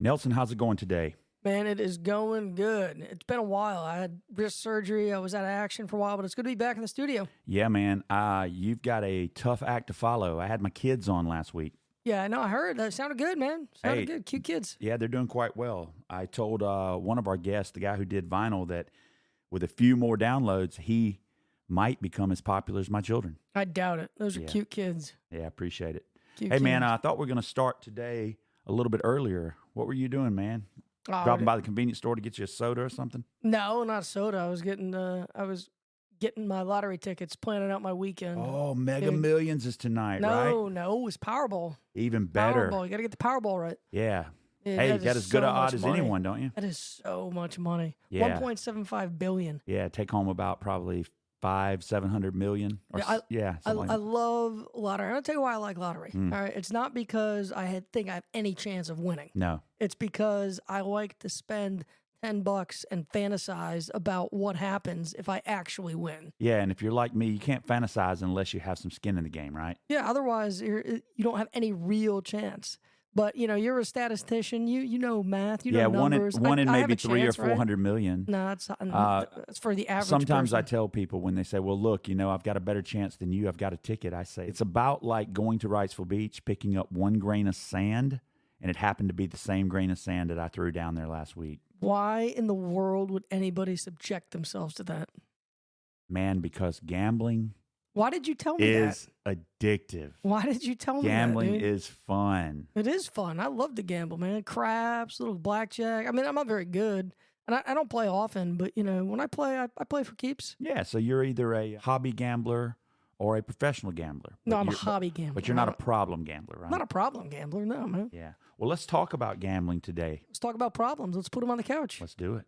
Nelson, how's it going today? Man, it is going good. It's been a while. I had wrist surgery. I was out of action for a while, but it's good to be back in the studio. Yeah, man. You've got a tough act to follow. I had my kids on last week. Yeah, I know. I heard. That sounded good, man. Sounded Hey. good. Cute kids. Yeah, they're doing quite well. I told one of our guests, the guy who did vinyl, that with a few more downloads, he might become as popular as my children. I doubt it. Those are Yeah. cute kids. Yeah, I appreciate it. Cute Hey, man, kids. I thought we were going to start today a little bit earlier. What were you doing, man? Oh, Dropping by the convenience store to get you a soda or something? No, not soda. I was getting my lottery tickets, planning out my weekend. Oh, Mega Dude. Millions is tonight, right? No, it was Powerball. Even better. Powerball. You got to get the Powerball right. Yeah. Yeah, Hey, you that got is as good so a odd much as money. anyone, don't you? That is so much money. Yeah. 1.75 billion. Yeah, take home about probably 700 million. Or Yeah, I something like that. love lottery. I'll tell you why I like lottery. Mm. All right, it's not because think I have any chance of winning. No. It's because I like to spend $10 and fantasize about what happens if I actually win. Yeah, and if you're like me, you can't fantasize unless you have some skin in the game, right? Yeah, otherwise you don't have any real chance. But you're a statistician. You know math. You know numbers. One in I have maybe a 3 chance, or right? 400 million. No, it's for the average. Sometimes I person. tell people when they say, "Well, look, I've got a better chance than you. I've got a ticket." I say it's about like going to Wrightsville Beach, picking up 1 grain of sand, and it happened to be the same grain of sand that I threw down there last week. Why in the world would anybody subject themselves to that? Man, because gambling Why did you tell me is that? addictive. Why did you tell me Gambling that, dude? is fun. It is fun. I love to gamble, man. Craps, little blackjack. I mean, I'm not very good, and I don't play often. But when I play, I play for keeps. Yeah, so you're either a hobby gambler or a professional gambler. No, But I'm a you're- hobby gambler. But you're not a problem gambler, right? not a problem gambler. No, man. Yeah. Well, let's talk about gambling today. Let's talk about problems. Let's put them on the couch. Let's do it.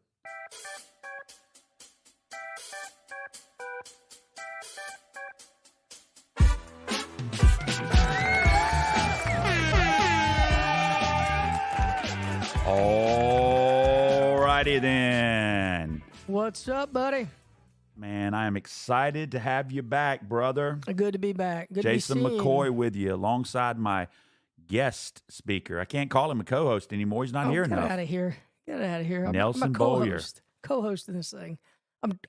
All righty then. What's up, buddy? Man, I am excited to have you back, brother. Good to be back. Good Jason to be seen. McCoy with you alongside my guest speaker. I can't call him a co-host anymore. He's not here Get enough. out of here. Get out of here. Nelson I'm a Bowyer. co-host. Co-hosting this thing.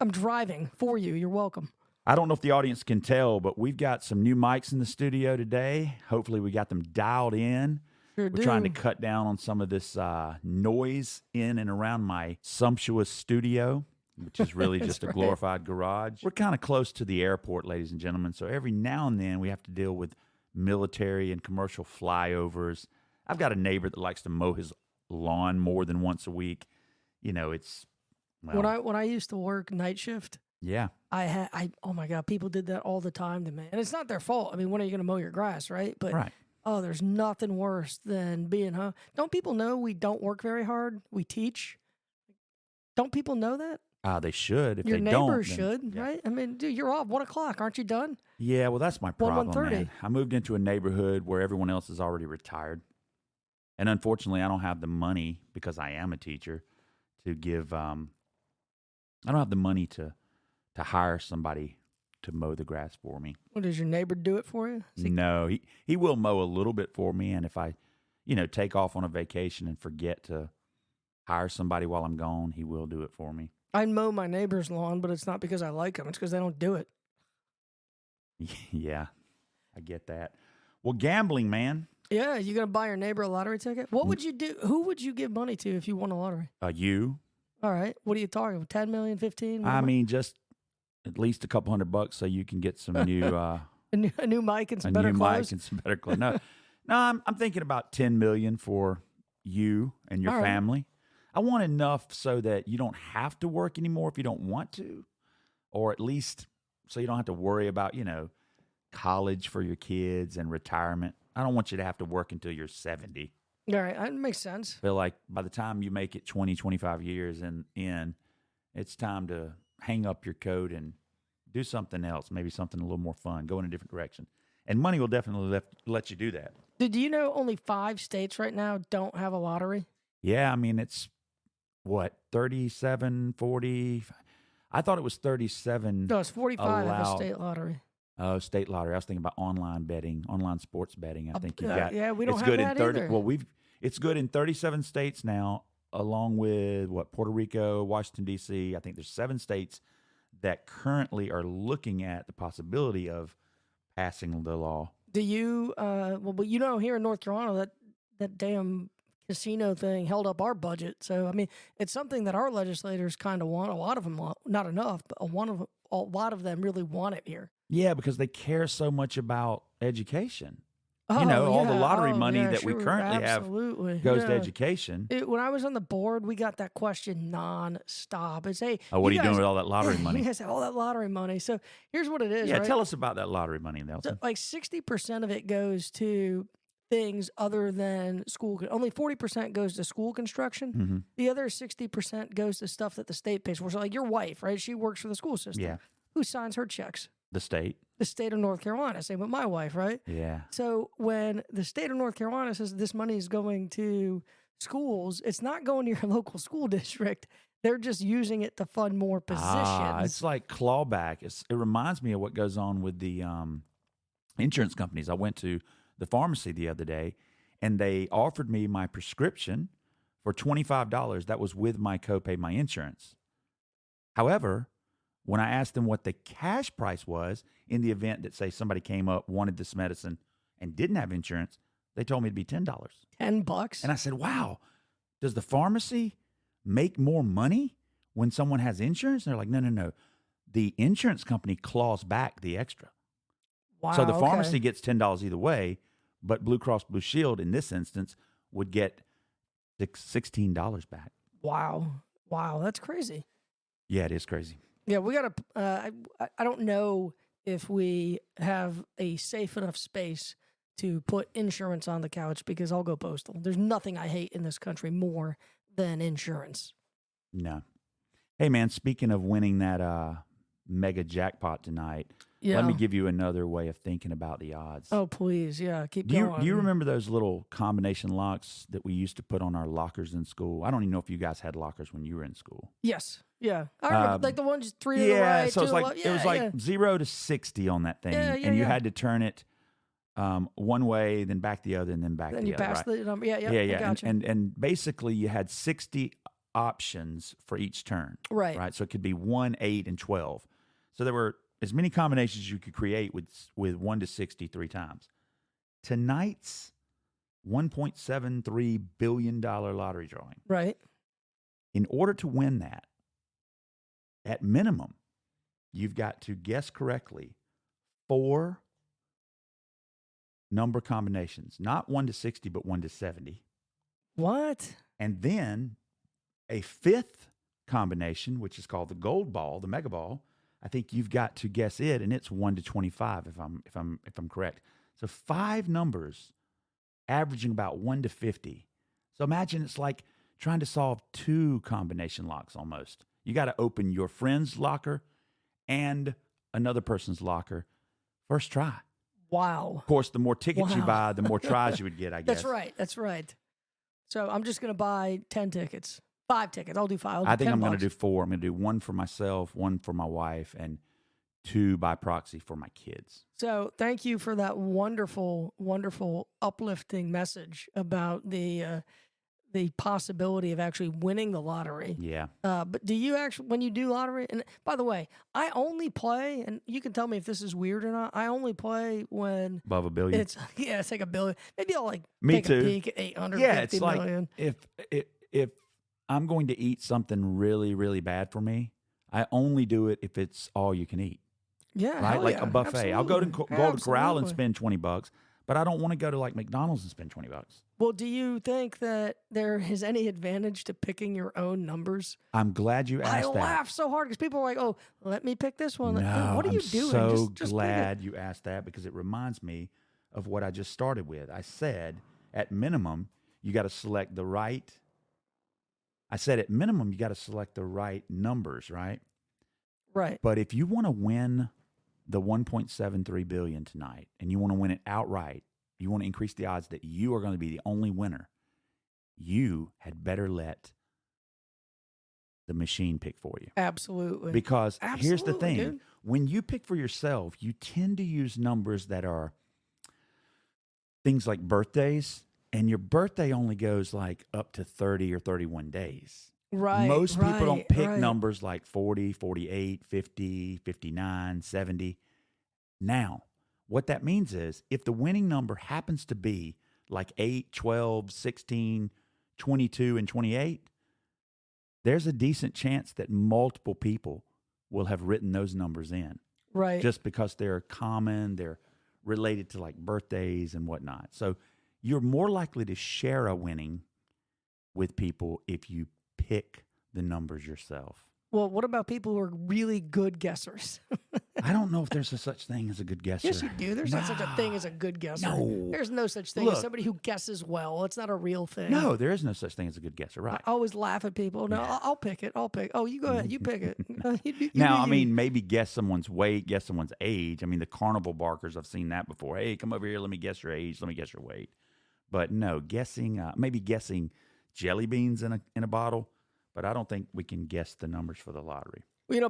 I'm driving for you. You're welcome. I don't know if the audience can tell, but we've got some new mics in the studio today. Hopefully we got them dialed in. Sure We're do. trying to cut down on some of this noise in and around my sumptuous studio, which is really just a right. glorified garage. We're kind of close to the airport, ladies and gentlemen, so every now and then we have to deal with military and commercial flyovers. I've got a neighbor that likes to mow his lawn more than once a week. It's well, When I used to work night shift, yeah. oh my God, people did that all the time to me. And it's not their fault. I mean, when are you going to mow your grass, right? But Right. oh, there's nothing worse than being home. Don't people know we don't work very hard? We teach. Don't people know that? They should. If Your they neighbor don't, then- should, yeah. right? I mean, dude, you're off 1:00. Aren't you done? Yeah, well, that's my problem, 1:30. man. I moved into a neighborhood where everyone else is already retired. And unfortunately, I don't have the money, because I am a teacher, to give I don't have the money to hire somebody to mow the grass for me. What, does your neighbor do it for you? No, he will mow a little bit for me, and if I, take off on a vacation and forget to hire somebody while I'm gone, he will do it for me. I mow my neighbor's lawn, but it's not because I like them. It's because they don't do it. Yeah, I get that. Well, gambling, man. Yeah, you gonna buy your neighbor a lottery ticket? What would you do? Who would you give money to if you won a lottery? You. All right, what are you talking? 10 million, 15? I mean, just at least a couple $100 so you can get some new a new mic and some a better new clothes. mic and some better clothes. No, I'm thinking about 10 million for you and your All right. family. I want enough so that you don't have to work anymore if you don't want to, or at least so you don't have to worry about college for your kids and retirement. I don't want you to have to work until you're 70. All right, that makes sense. I feel like by the time you make it 20, 25 years in, it's time to hang up your coat and do something else, maybe something a little more fun, go in a different direction. And money will definitely let you do that. Do you know only 5 states right now don't have a lottery? Yeah, I mean, it's, 37, 40? I thought it was 37. No, it's 45 have a allowed. state lottery. Oh, state lottery. I was thinking about online betting, online sports betting. I think you've Yeah, got. yeah, we don't it's have good that in 30. either. Well, It's good in 37 states now, along with Puerto Rico, Washington, D.C. I think there's 7 states that currently are looking at the possibility of passing the law. Do you, but here in North Carolina, that damn casino thing held up our budget. So, I mean, it's something that our legislators kind of want. A lot of them want, not enough, but a lot of them really want it here. Yeah, because they care so much about education. Oh, all the yeah. lottery Oh, money yeah, that we sure. currently Absolutely. have goes Yeah. to education. When I was on the board, we got that question nonstop. It's, hey, Oh, what are you doing guys- with all that lottery money? You guys have all that lottery money. So here's what it is. Yeah, right? tell us about that lottery money, Nelson. So, like 60% of it goes to things other than school. Only 40% goes to school construction. Mm-hmm. The other 60% goes to stuff that the state pays for. So, like your wife, right? She works for the school system. Yeah. Who signs her checks? The state. The state of North Carolina. Same with my wife, right? Yeah. So when the state of North Carolina says this money is going to schools, it's not going to your local school district. They're just using it to fund more positions. It's like clawback. It reminds me of what goes on with the insurance companies. I went to the pharmacy the other day, and they offered me my prescription for $25. That was with my copay, my insurance. However, when I asked them what the cash price was in the event that, say, somebody came up, wanted this medicine, and didn't have insurance, they told me it'd be $10. $10. And I said, wow, does the pharmacy make more money when someone has insurance? And they're like, no. The insurance company claws back the extra. Wow. So the pharmacy okay. gets $10 either way, but Blue Cross Blue Shield in this instance would get $16 back. Wow. That's crazy. Yeah, it is crazy. Yeah, we got to. I don't know if we have a safe enough space to put insurance on the couch because I'll go postal. There's nothing I hate in this country more than insurance. No. Hey, man, speaking of winning that mega jackpot tonight, let me give you another way of thinking about the odds. Oh, please. Yeah, keep going. Do you remember those little combination locks that we used to put on our lockers in school? I don't even know if you guys had lockers when you were in school. Yes. Yeah. I remember, like the ones 3 to the right, so 2 it's to the like left. it was like 0 to 60 on that thing, and you had to turn it one way, then back the other, and then back then the you other. pass Right? the number. Yeah. I gotcha. gotcha. And basically you had 60 options for each turn. Right. So it could be 1, 8, and 12. So there were as many combinations you could create with 1 to 60 3 times. Tonight's $1.73 billion lottery drawing. Right. In order to win that, at minimum, you've got to guess correctly 4 number combinations, not 1 to 60, but 1 to 70. What? And then a 5th combination, which is called the gold ball, the mega ball. I think you've got to guess it, and it's 1 to 25 if I'm correct. So 5 numbers averaging about 1 to 50. So imagine it's like trying to solve 2 combination locks almost. You got to open your friend's locker and another person's locker first try. Wow. Of course, the more tickets you buy, the more tries you would get, I guess. That's right. So I'm just going to buy 10 tickets. 5 tickets. I'll do 5. I think I'm going to do 4. I'm going to do 1 for myself, 1 for my wife, and 2 by proxy for my kids. So thank you for that wonderful, wonderful, uplifting message about the possibility of actually winning the lottery. Yeah. But do you actually, when you do lottery, and by the way, I only play, and you can tell me if this is weird or not, I only play when above $1 billion. It's like $1 billion. Maybe I'll Me take too. a peek at 850 yeah, it's million. Like if I'm going to eat something really, really bad for me, I only do it if it's all you can eat. Yeah, right, like yeah, a buffet. absolutely. I'll go to Corral and Absolutely. spend $20, but I don't want to go to like McDonald's and spend $20. Well, do you think that there is any advantage to picking your own numbers? I'm glad you asked that. I laugh so hard because people are like, "Oh, let me pick this one." No, what are you I'm doing? so just glad you asked that because it reminds me of what I just started with. I said at minimum you got to select the right. I said at minimum you got to select the right numbers, right? Right. But if you want to win the 1.73 billion tonight and you want to win it outright, you want to increase the odds that you are going to be the only winner, you had better let the machine pick for you. Absolutely. Because here's the Absolutely, thing. dude. When you pick for yourself, you tend to use numbers that are things like birthdays and your birthday only goes like up to 30 or 31 days. Right. Most people don't pick right. numbers like 40, 48, 50, 59, 70. Now, what that means is if the winning number happens to be like 8, 12, 16, 22, and 28, there's a decent chance that multiple people will have written those numbers in. Right. Just because they're common, they're related to like birthdays and whatnot. So you're more likely to share a winning with people if you pick the numbers yourself. Well, what about people who are really good guessers? I don't know if there's a such thing as a good guesser. Yes, you do. There's not such a thing as a good guesser. No. There's no such thing Look. as somebody who guesses well. It's not a real thing. No, there is no such thing as a good guesser, right? I always laugh at people. No, Yeah. I'll pick it. I'll pick. Oh, you go ahead. You pick it. You Now, do I you. mean, maybe guess someone's weight, guess someone's age. I mean, the carnival barkers, I've seen that before. Hey, come over here. Let me guess your age. Let me guess your weight. But no, guessing, maybe guessing jelly beans in a bottle. But I don't think we can guess the numbers for the lottery.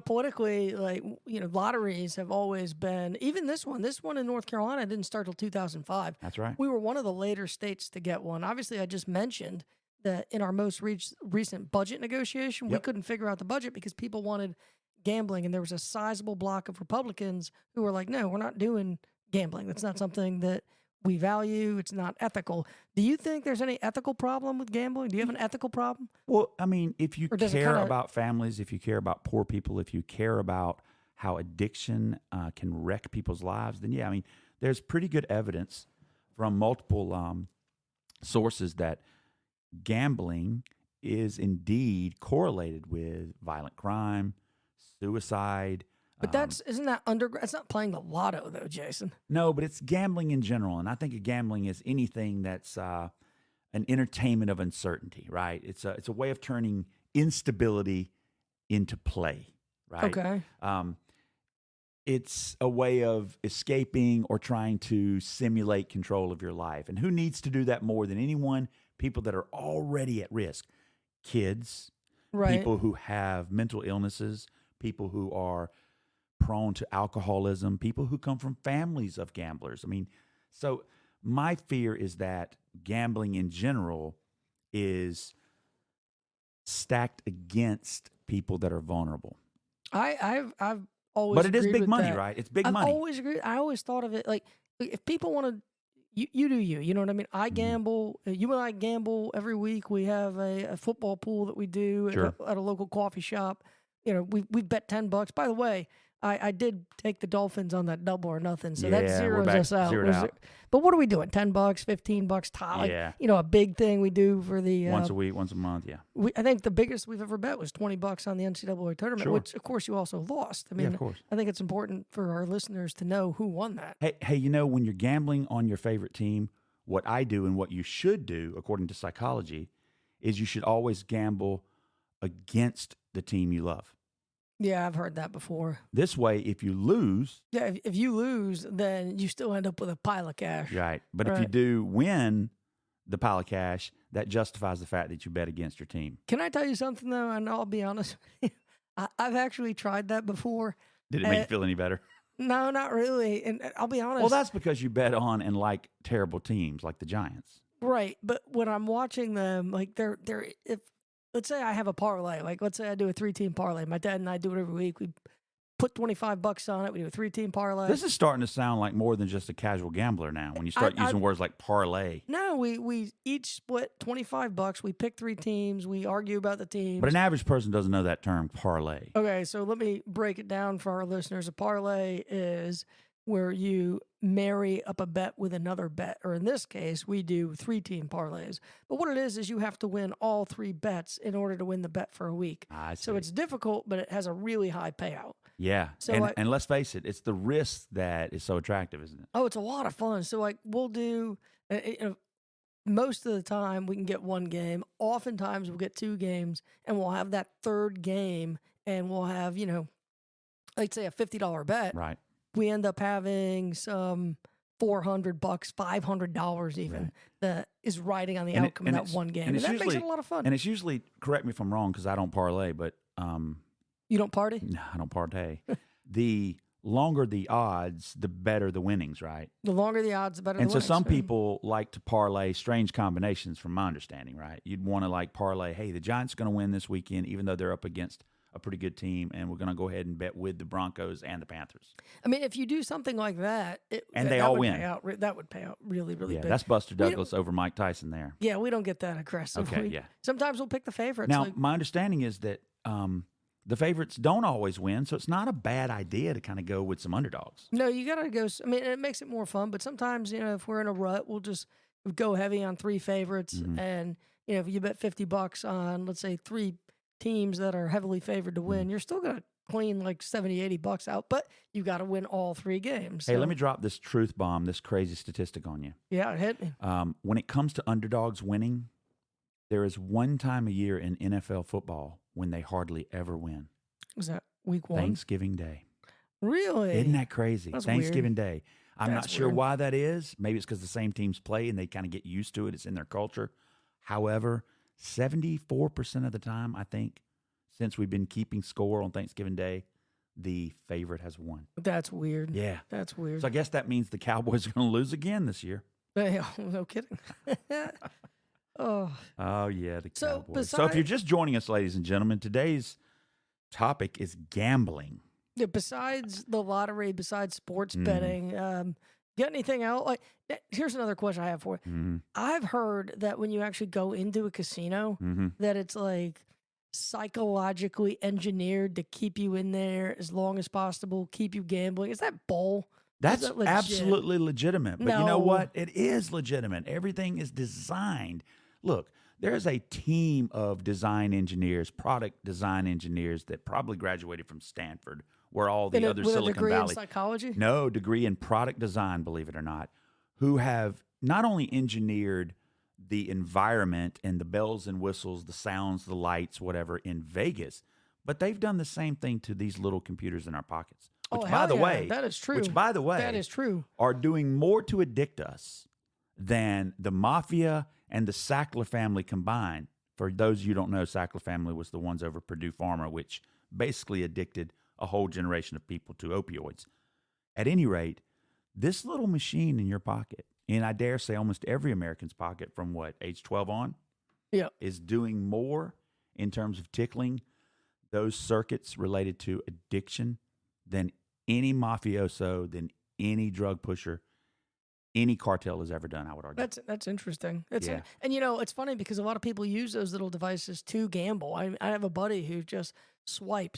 Politically, lotteries have always been, even this one in North Carolina didn't start till 2005. That's right. We were one of the later states to get one. Obviously, I just mentioned that in our most recent budget negotiation, we Yep. couldn't figure out the budget because people wanted gambling. And there was a sizable block of Republicans who were like, no, we're not doing gambling. That's not something that we value. It's not ethical. Do you think there's any ethical problem with gambling? Do you have an ethical problem? Well, I mean, if you Or does it care kinda- about families, if you care about poor people, if you care about how addiction can wreck people's lives, then yeah, I mean, there's pretty good evidence from multiple sources that gambling is indeed correlated with violent crime, suicide. But isn't that it's not playing the lotto though, Jason. No, but it's gambling in general. And I think gambling is anything that's an entertainment of uncertainty, right? It's a way of turning instability into play, right? Okay. It's a way of escaping or trying to simulate control of your life. And who needs to do that more than anyone? People that are already at risk. Kids, Right. people who have mental illnesses, people who are prone to alcoholism, people who come from families of gamblers. I mean, so my fear is that gambling in general is stacked against people that are vulnerable. I've always But it is agreed big with money, that. right? It's big I've money. always agreed. I always thought of it like if people want to, you do you. You know what I mean? I Mm-hmm. gamble. You and I gamble every week. We have a football pool that we do Sure. at a local coffee shop. We bet $10. By the way, I did take the Dolphins on that double or nothing, so that Yeah, we're zeroes back- us out. zeroed out. But what are we doing? $10, $15 top. Yeah. A big thing we do for the Once a week, once a month, yeah. I think the biggest we've ever bet was $20 on the NCAA tournament, Sure. which of course you also lost. I Yeah, mean, of course. I think it's important for our listeners to know who won that. Hey, when you're gambling on your favorite team, what I do and what you should do, according to psychology, is you should always gamble against the team you love. Yeah, I've heard that before. This way, if you lose, Yeah, if you lose, then you still end up with a pile of cash. right. But if you Right. do win the pile of cash, that justifies the fact that you bet against your team. Can I tell you something though? And I'll be honest with you. I've actually tried that before. Did it make you feel any better? No, not really. And I'll be honest. Well, that's because you bet on and like terrible teams like the Giants. right. But when I'm watching them, like they're if let's say I have a parlay, like let's say I do a 3-team parlay. My dad and I do it every week. We put $25 on it. We do a 3-team parlay. This is starting to sound like more than just a casual gambler now when you start using words like parlay. No, we each split $25. We pick 3 teams. We argue about the teams. But an average person doesn't know that term, parlay. Okay, so let me break it down for our listeners. A parlay is where you marry up a bet with another bet, or in this case, we do 3-team parlays. But what it is you have to win all 3 bets in order to win the bet for a week. I see. So it's difficult, but it has a really high payout. Yeah. So and let's face it, it's the risk that is so attractive, isn't it? Oh, it's a lot of fun. So we'll do most of the time we can get 1 game. Oftentimes we'll get 2 games, and we'll have that 3rd game, and we'll have let's say a $50 bet. Right. We end up having some $400, $500 even Right. that is riding on the And outcome of that 1 game. And that makes it a lot of fun. And it's usually, correct me if I'm wrong, because I don't parlay, but You don't party? no, I don't partay. The longer the odds, the better the winnings, right? The longer the odds, the better And the so winnings. some people like to parlay strange combinations from my understanding, right? You'd want to like parlay, hey, the Giants are going to win this weekend, even though they're up against a pretty good team, and we're going to go ahead and bet with the Broncos and the Panthers. I mean, if you do something like that, And they that all would win. Pay out, that would pay out really, really Yeah, big. that's Buster We don't- Douglas over Mike Tyson there. Yeah, we don't get that aggressive. Okay, yeah. Sometimes we'll pick the favorites. Now, like, my understanding is that the favorites don't always win, so it's not a bad idea to kind of go with some underdogs. no, you got to go. I mean, it makes it more fun, but sometimes, if we're in a rut, we'll just go heavy on 3 favorites. Mm-hmm. And, if you bet $50 on, let's say, 3 teams that are heavily favored to Mm-hmm. win, you're still going to clean like $70, $80 out, but you got to win all 3 games. Hey, So, let me drop this truth bomb, this crazy statistic on you. Yeah, it hit me. When it comes to underdogs winning, there is one time a year in NFL football when they hardly ever win. Was that week 1? Thanksgiving Day. Really? Isn't that crazy? That's Thanksgiving Day. I'm not That's sure weird. why that is. Maybe it's because the same teams play and they kind of get used to it. It's in their culture. However, 74% of the time, I think, since we've been keeping score on Thanksgiving Day, the favorite has won. That's weird. Yeah. That's weird. So I guess that means the Cowboys are going to lose again this year. No kidding. Oh, Oh, yeah, the So Cowboys. So if beside- you're just joining us, ladies and gentlemen, today's topic is gambling. yeah, besides the lottery, besides sports Mm. betting, got anything else? Like, here's another question I have for you. Mm-hmm. I've heard that when you actually go into a casino, Mm-hmm. that it's like psychologically engineered to keep you in there as long as possible, keep you gambling. Is that bull? That's that legit? absolutely legitimate. But you know No. what? It is legitimate. Everything is designed. Look, there's a team of design engineers, product design engineers that probably graduated from Stanford, where all the other with a Silicon degree Valley. in psychology? No, degree in product design, believe it or not, who have not only engineered the environment and the bells and whistles, the sounds, the lights, whatever in Vegas, but they've done the same thing to these little computers in our pockets. Which, Oh, by hell the yeah, way, that is true. Which, by the way, That is true. are doing more to addict us than the mafia and the Sackler family combined. For those of you who don't know, Sackler family was the ones over Purdue Pharma, which basically addicted a whole generation of people to opioids. At any rate, this little machine in your pocket, and I dare say almost every American's pocket from what, age 12 on, Yeah. is doing more in terms of tickling those circuits related to addiction than any mafioso, than any drug pusher, any cartel has ever done, I would argue. That's interesting. Yeah. And it's funny because a lot of people use those little devices to gamble. I have a buddy who just swipe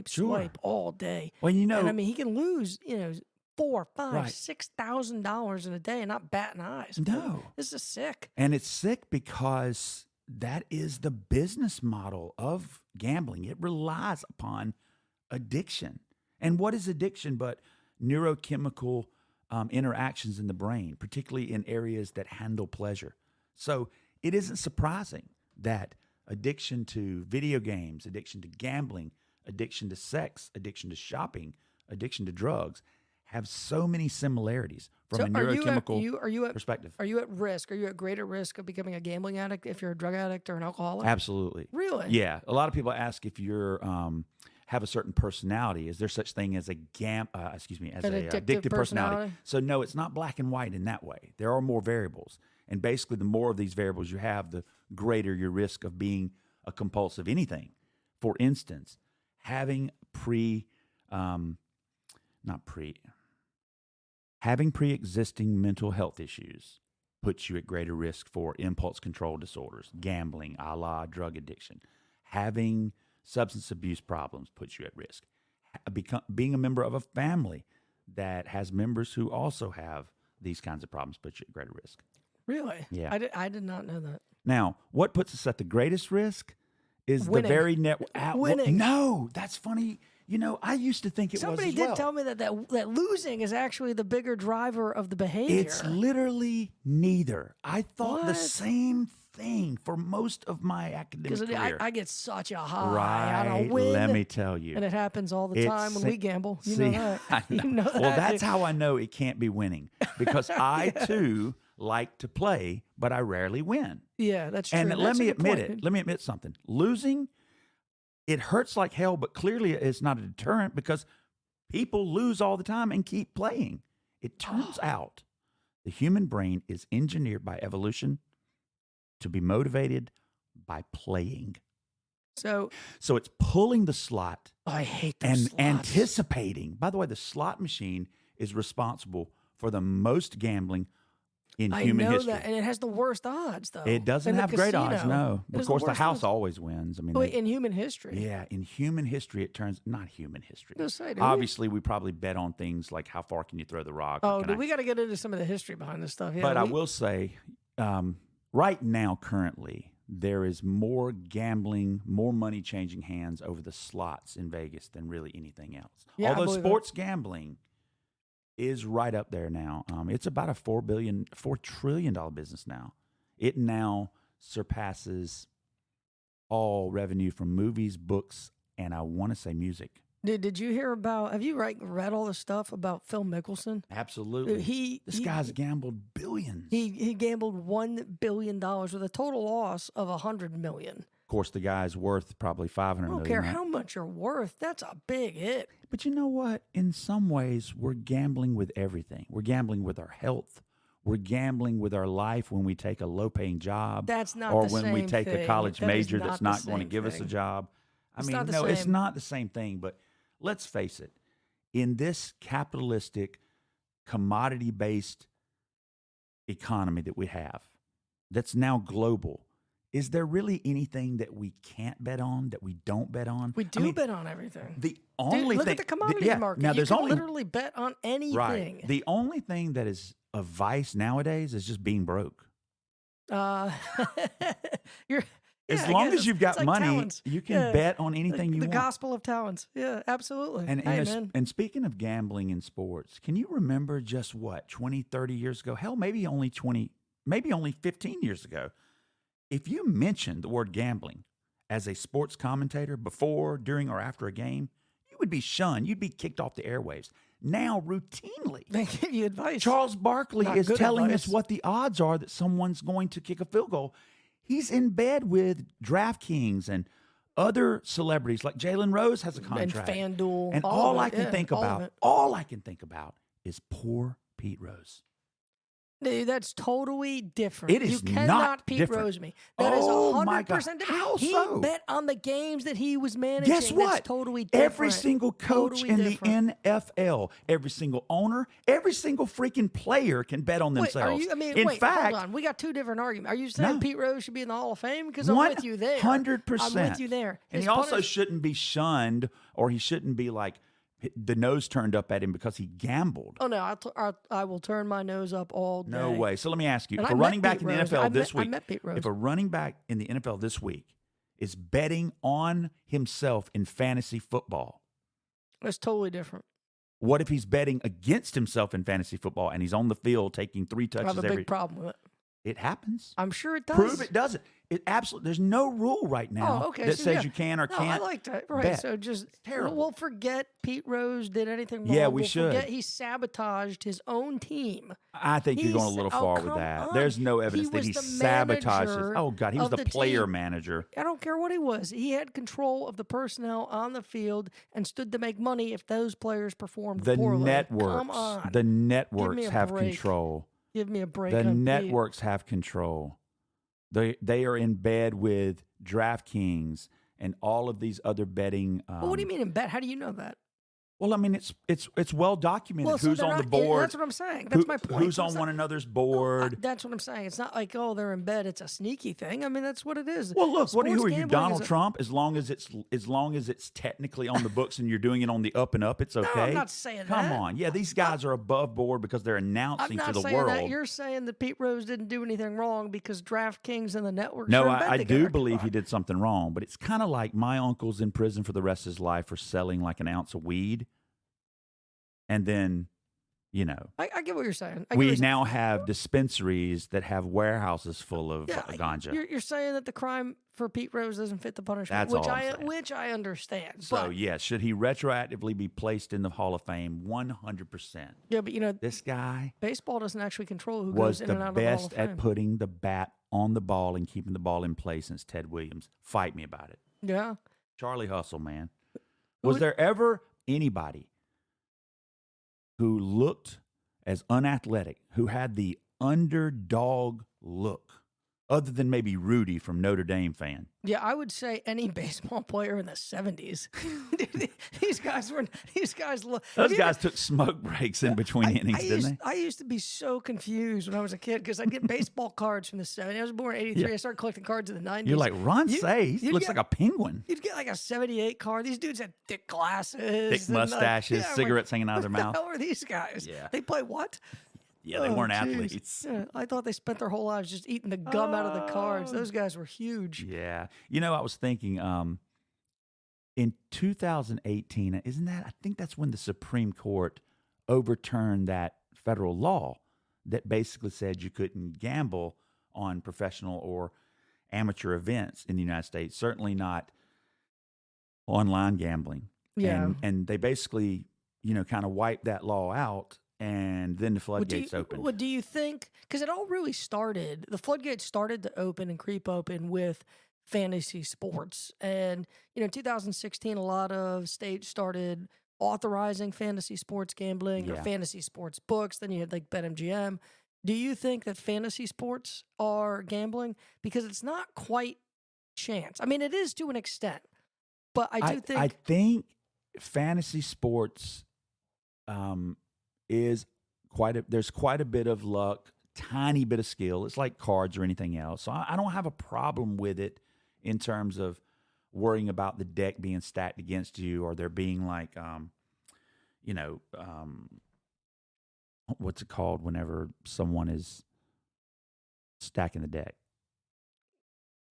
Sure. all day. Well, you know, And I mean, he can lose, $4, $5, Right. $6,000 in a day and not bat an eye. So No. this is sick. and it's sick because that is the business model of gambling. It relies upon addiction. And what is addiction but neurochemical interactions in the brain, particularly in areas that handle pleasure? So it isn't surprising that addiction to video games, addiction to gambling, addiction to sex, addiction to shopping, addiction to drugs have so many similarities from So a neurochemical are you at perspective. Are you at risk? Are you at greater risk of becoming a gambling addict if you're a drug addict or an alcoholic? Absolutely. Really? Yeah. A lot of people ask if you're have a certain personality. Is there such thing as An addictive personality? So no, it's not black and white in that way. There are more variables. And basically the more of these variables you have, the greater your risk of being a compulsive anything. For instance, having pre-existing mental health issues puts you at greater risk for impulse control disorders, gambling, a la drug addiction. Having substance abuse problems puts you at risk. Being a member of a family that has members who also have these kinds of problems puts you at greater risk. Really? Yeah. I did not know that. Now, what puts us at the greatest risk is Winning. the very Winning. No, that's funny. I used to think it Somebody was as did well. tell me that losing is actually the bigger driver of the behavior. It's literally neither. I thought the What? same thing for most of my academic Because career. I get such a high right. on a win. Let me tell you. And it happens all the time when we gamble. You See, know that. I know. You know Well, that, that's dude. how I know it can't be winning because I too like to play, but I rarely win. Yeah, that's true. And That's let a me good admit point. it. Let me admit something. Losing, it hurts like hell, but clearly it's not a deterrent because People lose all the time and keep playing. It turns out the human brain is engineered by evolution to be motivated by playing. So it's pulling the slot I hate those and slots. anticipating. By the way, the slot machine is responsible for the most gambling in human history. That, and it has the worst odds, though. It doesn't have great odds, no. Of course, the house odds. always wins. I mean, in human history. Yeah, in human history, it turns not human history. Say, Obviously, we probably bet on things like how far can you throw the rock. We got to get into some of the history behind this stuff. Yeah, but I will say, right now, currently, there is more gambling, more money changing hands over the slots in Vegas than really anything else. Yeah, although sports gambling is right up there now. It's about a $4 trillion business now. It now surpasses all revenue from movies, books, and I want to say music. Did you hear about? Have you read all the stuff about Phil Mickelson? Absolutely. This guy's gambled billions. He gambled $1 billion with a total loss of $100 million. Of course, the guy's worth probably $500 million. I don't care how much you're worth. That's a big hit. But you know what? In some ways, we're gambling with everything. We're gambling with our health. We're gambling with our life when we take a low-paying job. That's not or the when same we take thing. a college major not that's not going to give us a job. It's I mean, no, it's not the same thing. But let's face it. In this capitalistic, commodity-based economy that we have, that's now global, is there really anything that we can't bet on, that we don't bet on? We do bet on everything. The only look thing, at the commodities market. Now, you can literally bet on anything. Right. The only thing that is a vice nowadays is just being broke. You're as long as you've got like money, talents. you can bet on anything you the want. The gospel of talents. Yeah, absolutely. And speaking of gambling in sports, can you remember just 20, 30 years ago? Hell, maybe only 15 years ago. If you mentioned the word gambling as a sports commentator before, during, or after a game, you would be shunned. You'd be kicked off the airwaves. Now, routinely, they give you advice. Charles Barkley is telling us what the odds are that someone's going to kick a field goal. He's in bed with DraftKings and other celebrities like Jalen Rose has a contract. And FanDuel. And all I can think about is poor Pete Rose. Dude, that's totally different. It is you cannot not Pete different. Rose me. That is 100% different. How he so? bet on the games that he was managing. Guess what? That's totally different. Every single coach in the NFL, every single owner, every single freaking player can bet on themselves. In fact, hold on. We got two different arguments. Are you saying Pete Rose should be in the Hall of Fame? Because I'm with you there. 100%. I'm with you there. And he also shouldn't be shunned, or he shouldn't be like the nose turned up at him because he gambled. Oh, no, I will turn my nose up all day. No way. So let me ask you, and if a running back in the NFL this week, I met Pete Rose. If a running back in the NFL this week is betting on himself in fantasy football, that's totally different. What if he's betting against himself in fantasy football and he's on the field taking 3 touches I have a big problem with it. It happens. I'm sure it does. Prove it doesn't. It absolutely. There's no rule right now that says you can or can't. I like that. Right. Bet. So just terrible. We'll forget Pete Rose did anything wrong. Yeah, we we'll should. Forget he sabotaged his own team. I think you're going a little far with that. There's no evidence that he sabotaged his. Oh God, he was the player manager. I don't care what he was. He had control of the personnel on the field and stood to make money if those players performed poorly. Come on. The networks have control. Give me a break. The networks have control. They are in bed with DraftKings and all of these other betting. Well, what do you mean in bed? How do you know that? Well, I mean, it's well documented who's on the board. That's what I'm saying. That's my point. Who's on one another's board. That's what I'm saying. It's not like, they're in bed. It's a sneaky thing. I mean, that's what it is. Well, look, who are you, Donald Trump? As long as it's technically on the books and you're doing it on the up and up, it's okay. No, I'm not saying that. Come on. Yeah, these guys are above board because they're announcing to the world. I'm not saying that. You're saying that Pete Rose didn't do anything wrong because DraftKings and the networks No, are in bed I together. do believe he did something wrong, but it's kind of like my uncle's in prison for the rest of his life for selling like an ounce of weed. And then, I get what you're saying. We now have dispensaries that have warehouses full of ganja. You're saying that the crime for Pete Rose doesn't fit the punishment, That's all I'm saying. Which I understand. So, yes, should he retroactively be placed in the Hall of Fame? 100%. Yeah, but this guy baseball doesn't actually control who was goes in and out the of the Hall of best Fame. at putting the bat on the ball and keeping the ball in play since Ted Williams. Fight me about it. Yeah. Charlie Hustle, man. Was there ever anybody who looked as unathletic, who had the underdog look, other than maybe Rudy from Notre Dame fan. Yeah, I would say any baseball player in the 70s. These guys were. Those guys took smoke breaks in between innings, didn't they? I used to be so confused when I was a kid because I'd get baseball cards from the 70s. I was born in '83. Yeah. I started collecting cards in the 90s. You're like, Ron Say looks like a penguin. You'd get like a '78 card. These dudes had thick glasses, Thick mustaches, cigarettes hanging out of their mouth. What the hell are these guys? Yeah. They play what? Yeah, they weren't geez. athletes. Yeah, I thought they spent their whole lives just eating the gum out of the cards. Those guys were huge. Yeah. I was thinking in 2018, I think that's when the Supreme Court overturned that federal law that basically said you couldn't gamble on professional or amateur events in the United States, certainly not online gambling. Yeah. And they basically, kind of wiped that law out. And then the floodgates opened. What do you think? Because it all really started, the floodgates started to open and creep open with fantasy sports. And, in 2016, a lot of states started authorizing fantasy sports gambling or fantasy sports books. Then you had like BetMGM. Do you think that fantasy sports are gambling? Because it's not quite chance. I mean, it is to an extent. But I think fantasy sports is there's quite a bit of luck, tiny bit of skill. It's like cards or anything else. So I don't have a problem with it in terms of worrying about the deck being stacked against you or there being like, what's it called whenever someone is stacking the deck?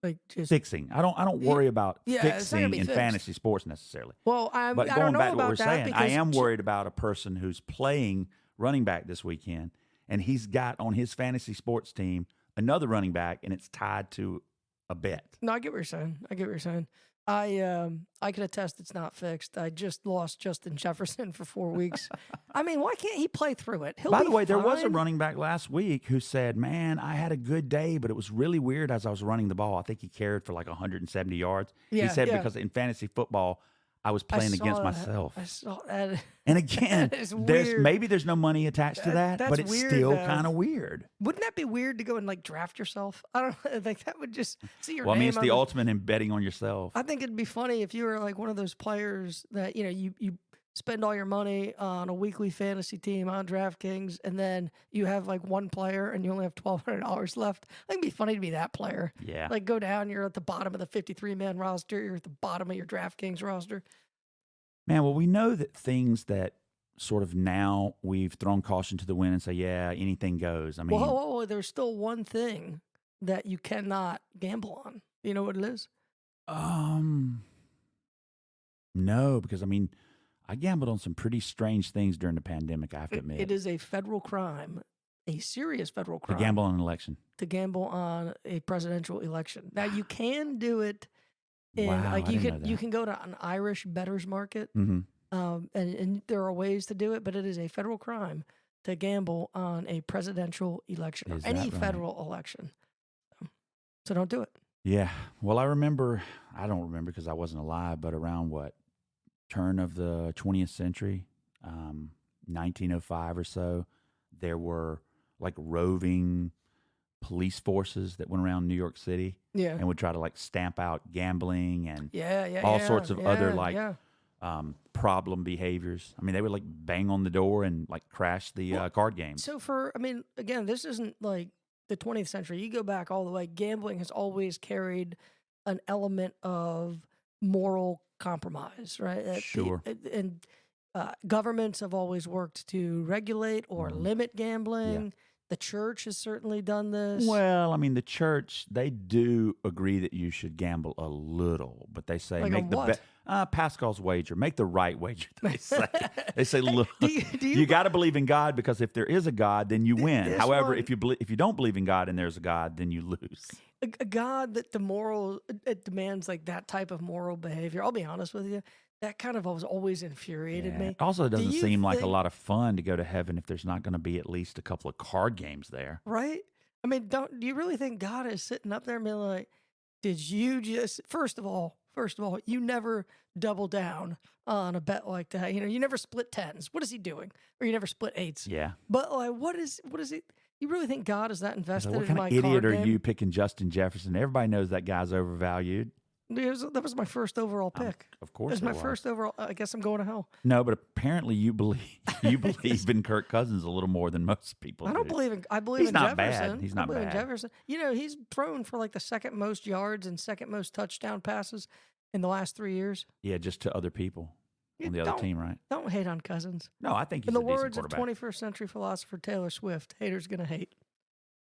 Like just fixing. I don't worry about fixing in fixed. fantasy sports necessarily. Well, but going back to what we're saying, I am because worried about a person who's playing running back this weekend, and he's got on his fantasy sports team another running back, and it's tied to a bet. No, I get what you're saying. I can attest it's not fixed. I just lost Justin Jefferson for 4 weeks. I mean, why can't he play through it? By the way, there was a running back last week who said, "Man, I had a good day, but it was really weird as I was running the ball. I think he carried for like 170 yards." He said because in fantasy football, I was playing against myself. I saw that. And again, there's no money attached to that, but it's weird, still kind of weird. Wouldn't that be weird to go and like draft yourself? I don't know, like that would just see your name. Well, I mean, it's the ultimate ultimate in betting on yourself. I think it'd be funny if you were like one of those players that, you spend all your money on a weekly fantasy team on DraftKings, and then you have like one player and you only have $1,200 left. I think it'd be funny to be that player. Yeah. Like go down, you're at the bottom of the 53-man roster, you're at the bottom of your DraftKings roster. Man, well, we know that things that sort of now we've thrown caution to the wind and say, yeah, anything goes. I mean, whoa, there's still one thing that you cannot gamble on. You know what it is? No, because I mean, I gambled on some pretty strange things during the pandemic, I have to admit. It is a federal crime, a serious federal crime. To gamble on an election. To gamble on a presidential election. Now, you can do it in, wow, like you can go to an Irish bettors market, mm-hmm. And there are ways to do it, but it is a federal crime to gamble on a presidential election or any federal election. So don't do it. Yeah. Well, I don't remember because I wasn't alive, but around turn of the 20th century, 1905 or so, there were like roving police forces that went around New York City and would try to like stamp out gambling and all sorts of other problem behaviors. I mean, they would like bang on the door and like crash the card games. So again, this isn't like the 20th century. You go back all the way. Gambling has always carried an element of moral compromise, right? Sure. And governments have always worked to regulate or limit gambling. Yeah. The church has certainly done this. Well, I mean, the church, they do agree that you should gamble a little, but they say make the Pascal's wager, make the right wager. They say, look, you got to believe in God because if there is a God, then you win. However, if you don't believe in God and there's a God, then you lose. A God that it demands like that type of moral behavior. I'll be honest with you. That kind of always infuriated me. Also, it doesn't seem like a lot of fun to go to heaven if there's not going to be at least a couple of card games there. Right? I mean, do you really think God is sitting up there and being like, Did you just first of all, you never double down on a bet like that. You know, you never split tens. What is he doing? Or you never split eights. Yeah. But like, what is it? You really think God is that So invested what in kind my of idiot card are game? you picking Justin Jefferson? Everybody knows that guy's overvalued. That was my first overall pick. Of It course was it my was. first overall. I guess I'm going to hell. No, but apparently you believe in Kirk Cousins a little more than most people I don't do. believe in. I believe He's in not bad. Jefferson. He's I not believe in bad. Jefferson. You know, he's thrown for like the second most yards and second most touchdown passes in the last 3 years. Yeah, just to other people You on the other team, right? Don't hate on Cousins. No, I think he's In the a decent words of quarterback. 21st century philosopher Taylor Swift, haters gonna hate.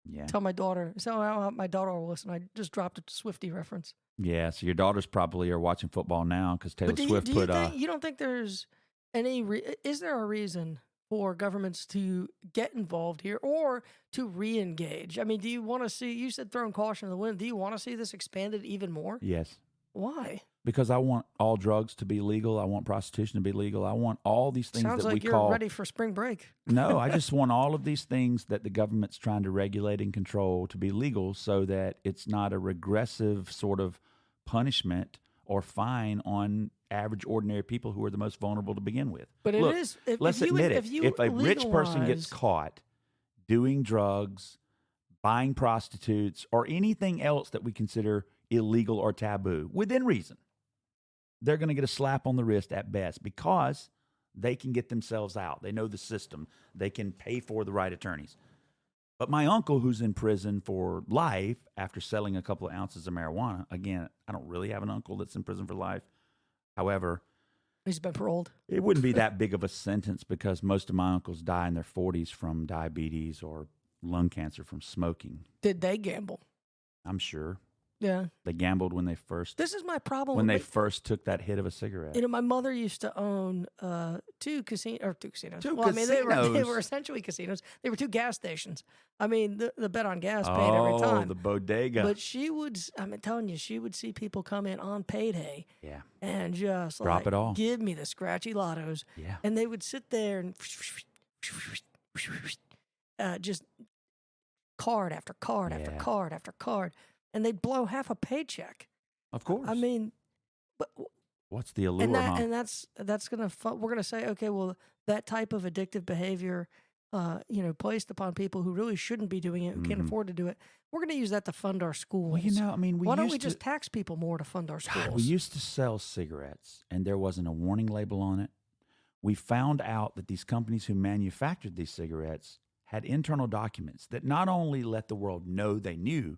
Yeah. Tell my daughter. So my daughter will listen. I just dropped a Swifty reference. Yeah, so your daughters probably are watching football now because Taylor But do Swift you put think you don't think there's any? Is there a reason for governments to get involved here or to re-engage? I mean, do you want to see? You said throwing caution to the wind. Do you want to see this expanded even more? Yes. Why? Because I want all drugs to be legal. I want prostitution to be legal. I want all these things Sounds that like we you're call ready for spring break. No, I just want all of these things that the government's trying to regulate and control to be legal so that it's not a regressive sort of punishment or fine on average ordinary people who are the most vulnerable to begin with. But Look, it is. let's admit it. If a rich person gets legalize- caught doing drugs, buying prostitutes, or anything else that we consider illegal or taboo, within reason, they're going to get a slap on the wrist at best because they can get themselves out. They know the system. They can pay for the right attorneys. But my uncle, who's in prison for life after selling a couple of ounces of marijuana, again, I don't really have an uncle that's in prison for life. However, he's been paroled. it wouldn't be that big of a sentence because most of my uncles die in their 40s from diabetes or lung cancer from smoking. Did they gamble? I'm sure. Yeah. They gambled when they first This is my problem. when they first took that hit of a cigarette. You know, my mother used to own two casinos. Two I mean, they casinos. were essentially casinos. They were two gas stations. I mean, the bet on gas paid every time. The bodega. But she would, I'm telling you, she would see people come in on payday Yeah. and just Drop like, it all. give me the scratchy lottos. Yeah. And they would sit there and just card after card after Yeah. card after card. And they'd blow half a paycheck. Of course. I mean, but what's the allure, and huh? that's gonna we're gonna say, okay, well, that type of addictive behavior, placed upon people who really shouldn't be doing it, who can't afford to do it. We're gonna use that to fund our schools. Well, you know, I mean, why don't we just tax people more to fund our God, schools? we used to sell cigarettes, and there wasn't a warning label on it. We found out that these companies who manufactured these cigarettes had internal documents that not only let the world know they knew,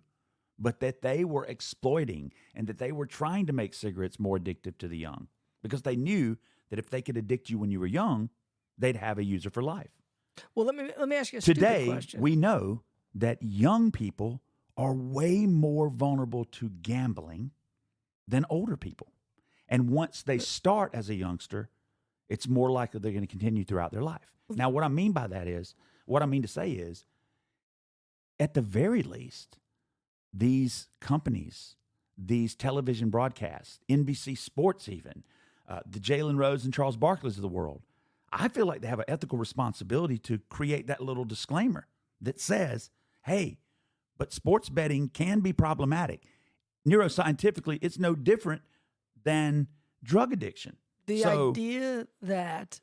but that they were exploiting and that they were trying to make cigarettes more addictive to the young because they knew that if they could addict you when you were young, they'd have a user for life. Well, let me ask you a stupid Today, question. we know that young people are way more vulnerable to gambling than older people. And once they start as a youngster, it's more likely they're going to continue throughout their life. Now, what I mean to say is, at the very least, these companies, these television broadcasts, NBC Sports even, the Jalen Rose and Charles Barkley's of the world, I feel like they have an ethical responsibility to create that little disclaimer that says, hey, but sports betting can be problematic. Neuroscientifically, it's no different than drug addiction. The idea that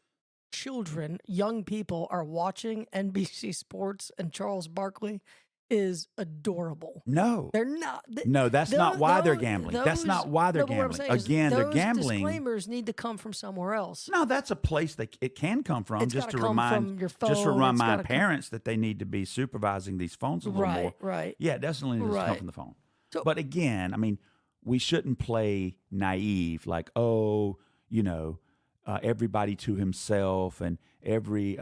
children, young people, are watching NBC Sports and Charles Barkley is adorable. No. They're not. No, that's not why they're gambling. That's not why they're What I'm gambling. saying is Again, they're those gambling. disclaimers need to come from somewhere else. No, that's a place that it can come from. It's Just to gotta come remind, from your just to phone. remind It's my gotta come- parents that they need to be supervising these phones a little more. Right. Yeah, it definitely needs to come Right. from the phone. So- But again, I mean, we shouldn't play naive, like, everybody to himself, and every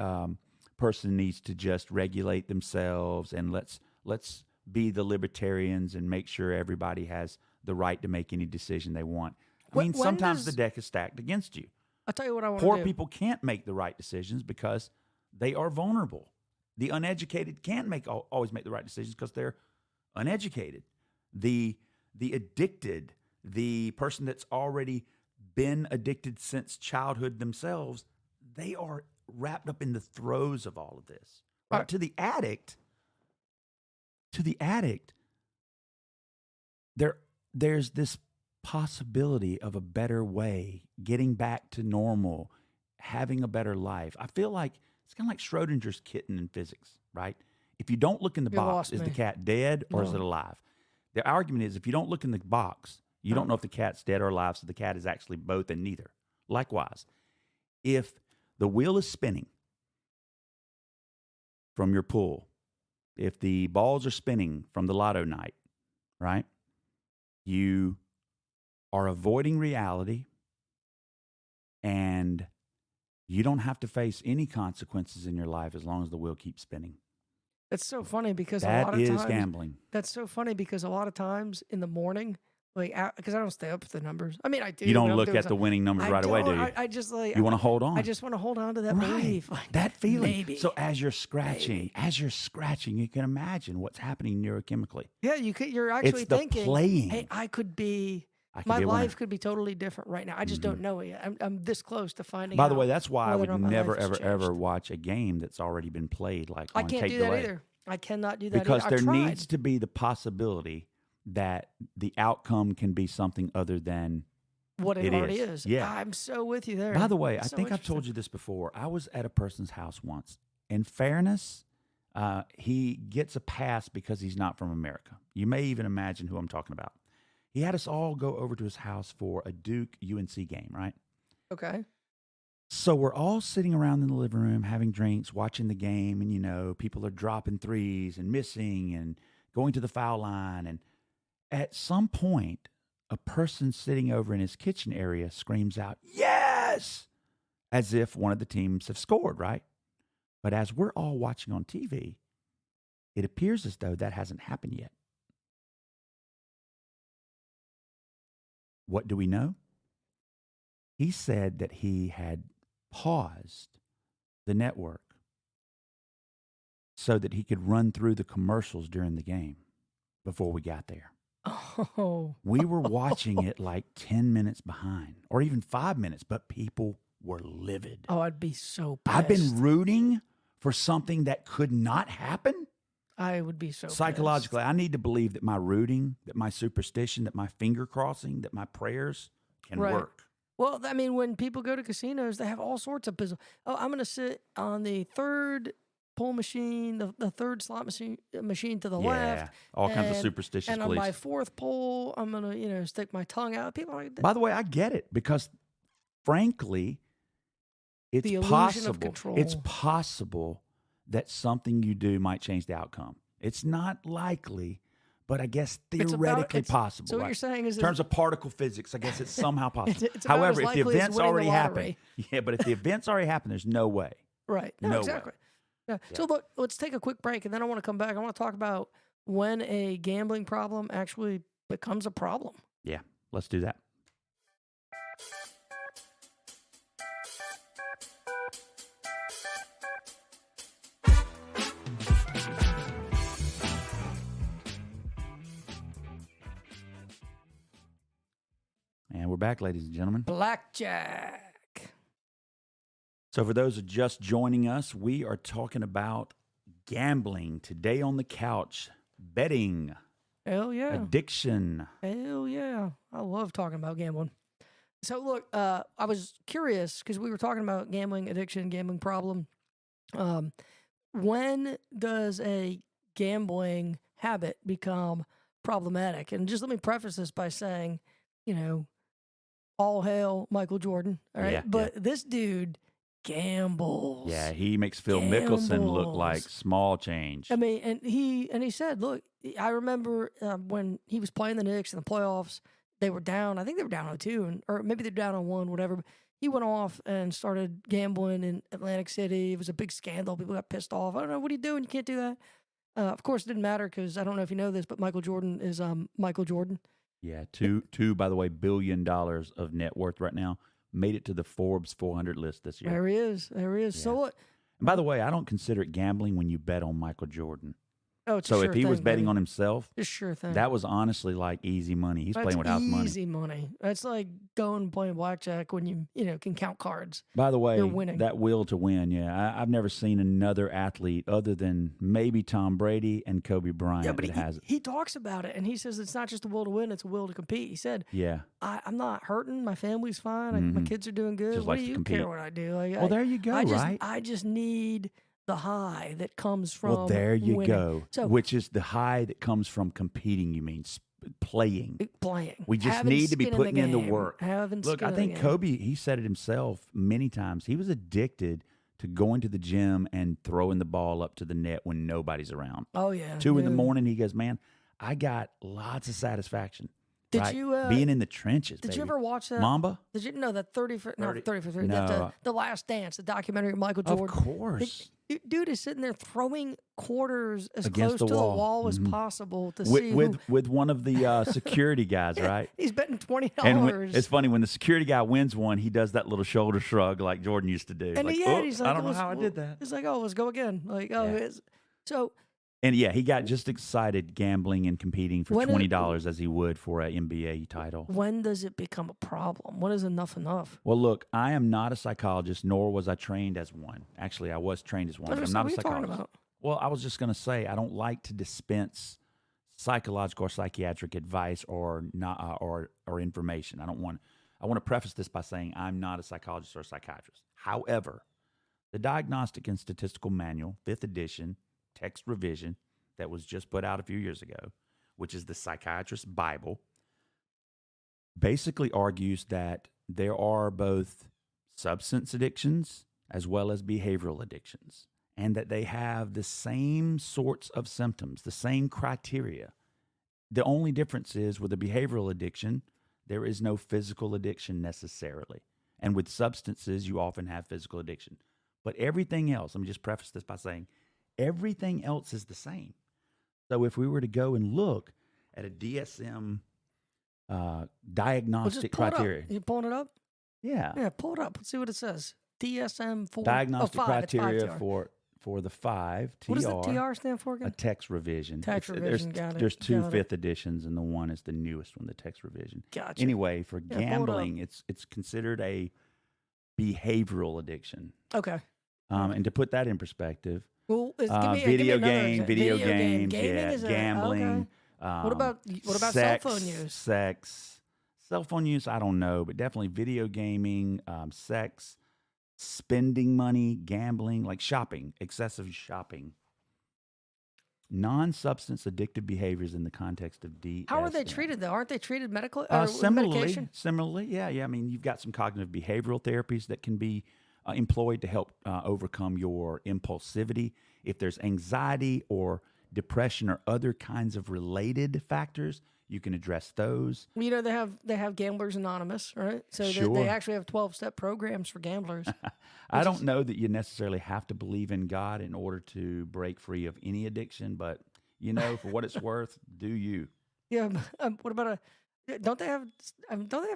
person needs to just regulate themselves, and let's be the libertarians and make sure everybody has the right to make any decision they want. I mean, When sometimes does- the deck is stacked against you. I'll tell you what I want to Poor do. people can't make the right decisions because they are vulnerable. The uneducated can't always make the right decisions because they're uneducated. The addicted, the person that's already been addicted since childhood themselves, they are wrapped up in the throes of all of this. Right? Right. To the addict, there's this possibility of a better way, getting back to normal, having a better life. I feel like it's kind of like Schrodinger's kitten in physics, right? If you don't look in the You box, lost is the me. cat dead or is No. it alive? The argument is if you don't look in the box, you don't know if the cat's dead or alive, so the cat is actually both and neither. Likewise, if the wheel is spinning from your pool, if the balls are spinning from the lotto night, right? You are avoiding reality and you don't have to face any consequences in your life as long as the wheel keeps spinning. It's so funny because a That lot of is times gambling. that's so funny because a lot of times in the morning, like because I don't stay up with the numbers. I mean, I do. You when don't I'm look doing at the something. winning numbers I right away, do don't. you? I just like You want to hold on. I just want to hold on to that right. belief, like, That feeling. Maybe. So as you're scratching, you can imagine what's happening neurochemically. Yeah, you're actually It's the thinking, playing. hey, I could be. I could My be a winner. life could be totally different right now. I just don't know it yet. I'm this close to finding By out. the way, that's why I whether or would not my never, life has ever, ever changed. watch a game that's already been played, like I on can't tape do that delay. either. I cannot do that Because either. there I've tried. needs to be the possibility that the outcome can be something other than what it already is. is. Yeah. I'm so with you there. By the way, I It's so think I've told interesting. you this before. I was at a person's house once. In fairness, he gets a pass because he's not from America. You may even imagine who I'm talking about. He had us all go over to his house for a Duke UNC game, right? Okay. So we're all sitting around in the living room having drinks, watching the game, and, you know, people are dropping threes and missing and going to the foul line. And at some point, a person sitting over in his kitchen area screams out, "Yes!" as if one of the teams have scored, right? But as we're all watching on TV, it appears as though that hasn't happened yet. What do we know? He said that he had paused the network so that he could run through the commercials during the game before we got there. Oh. We were watching it like 10 minutes behind or even 5 minutes, but people were livid. Oh, I'd be so pissed. I've been rooting for something that could not happen. I would be so Psychologically, I need to believe that my rooting, that my superstition, that my finger crossing, that my prayers can Right. work. Well, I mean, when people go to casinos, they have all sorts of business. Oh, I'm going to sit on the third pull machine, the third slot machine to the left. All kinds of and- superstitious And on beliefs. my fourth pull, I'm going to, stick my tongue out. People are like, By the way, I get it because, frankly, it's The illusion possible. of control. It's possible that something you do might change the outcome. It's not likely, but I guess theoretically possible. So what right? you're saying is in terms of particle physics, I guess it's somehow possible. it's about However, as if the likely as event's winning the already happened, lottery. but if the event's already happened, there's no way. Right. No, No way. exactly. Yeah. So look, let's take a quick break, and then I want to come back. I want to talk about when a gambling problem actually becomes a problem. Yeah, let's do that. And we're back, ladies and gentlemen. Blackjack. So for those who are just joining us, we are talking about gambling today on the couch, betting, Hell yeah. addiction. Hell yeah. I love talking about gambling. So look, I was curious because we were talking about gambling addiction, gambling problem. When does a gambling habit become problematic? And just let me preface this by saying, all hail Michael Jordan. All right. Yeah, but this dude gambles. Yeah, he makes Phil Mickelson look Gambles. like small change. I mean, and he said, look, I remember when he was playing the Knicks in the playoffs, they were down. I think they were down 0-2, or maybe they're down on 1, whatever. But he went off and started gambling in Atlantic City. It was a big scandal. People got pissed off. I don't know, what are you doing? You can't do that. Of course, it didn't matter because I don't know if you know this, but Michael Jordan is Michael Jordan. Yeah, two by the way, $1 billion of net worth right now. Made it to the Forbes 400 list this year. There he is. Yeah. So what? And by the way, I don't consider it gambling when you bet on Michael Jordan. Oh, it's a So sure if he thing, was betting buddy. on himself, It's a sure thing. that was honestly like easy money. He's That's playing with house money. easy money. That's like going and playing blackjack when you can count cards. By the You're way, winning. that will to win, yeah. I've never seen another athlete other than maybe Tom Brady and Kobe Bryant Yeah, but that has it. he talks about it, and he says it's not just a will to win; it's a will to compete. He said, Yeah. I'm not hurting. My family's fine. My Mhm. kids are doing good. Just What likes do to you compete. care what I do? Like, Well, there you go, right? I just need the high that comes from Well, there you winning. go. So Which is the high that comes from competing, you mean, playing. playing. We just Having need to be skin putting in the game. work. Having Look, skin I in think the game. Kobe, he said it himself many times. He was addicted to going to the gym and throwing the ball up to the net when nobody's around. Oh yeah. 2 in the yeah. morning, he goes, man, I got lots of satisfaction. Did right? you being in the trenches? Did baby. you ever watch that? Mamba? Did you know that 30 for 3? No. That the Last Dance, the documentary of Michael Jordan. Of course. Dude is sitting there throwing quarters as Against close the to wall. the wall as Mhm. possible to see with one of the security guys, right? He's betting $20. And it's funny when the security guy wins one, he does that little shoulder shrug like Jordan used to do. And like, he's like, I don't know how I did that. He's like, oh, let's go again. Like, oh, Yeah. so And yeah, he got just excited gambling and competing for When $20 as he would for an NBA title. when does it become a problem? When is enough enough? Well, look, I am not a psychologist, nor was I trained as one. Actually, I was trained as one, but I'm not a What are you talking psychologist. about? Well, I was just going to say I don't like to dispense psychological or psychiatric advice or not or information. I want to preface this by saying I'm not a psychologist or a psychiatrist. However, the Diagnostic and Statistical Manual, 5th edition, text revision that was just put out a few years ago, which is the psychiatrist's Bible, basically argues that there are both substance addictions as well as behavioral addictions, and that they have the same sorts of symptoms, the same criteria. The only difference is with a behavioral addiction, there is no physical addiction necessarily. And with substances, you often have physical addiction. But everything else, let me just preface this by saying, everything else is the same. So if we were to go and look at a DSM diagnostic criteria. You pulling it up? Yeah. Yeah, pull it up. Let's see what it says. DSM-4. Diagnostic 5. It's 5 criteria TR. for the 5 TR. What does the TR stand for A again? text revision. Text revision, got it. There's two got it. 5th editions, and the one is the newest one, the text revision. Gotcha. Anyway, for pull it up. gambling, it's considered a behavioral addition. Okay. And to put that in perspective, Well, give me video another games, example. video game. games, Gaming yeah, is gambling. okay. What about cell sex, phone use? Sex, cell phone use, I don't know, but definitely video gaming, sex, spending money, gambling, like shopping, excessive shopping. Non-substance addictive behaviors in the context of DSM. How are they treated though? Aren't they treated medically? Similarly, yeah. I mean, you've got some cognitive behavioral therapies that can be employed to help overcome your impulsivity. If there's anxiety or depression or other kinds of related factors, you can address those. You know, they have Gamblers Anonymous, right? So Sure. they actually have 12-step programs for gamblers. I don't know that you necessarily have to believe in God in order to break free of any addiction, but for what it's worth, do you? Yeah. What about don't they have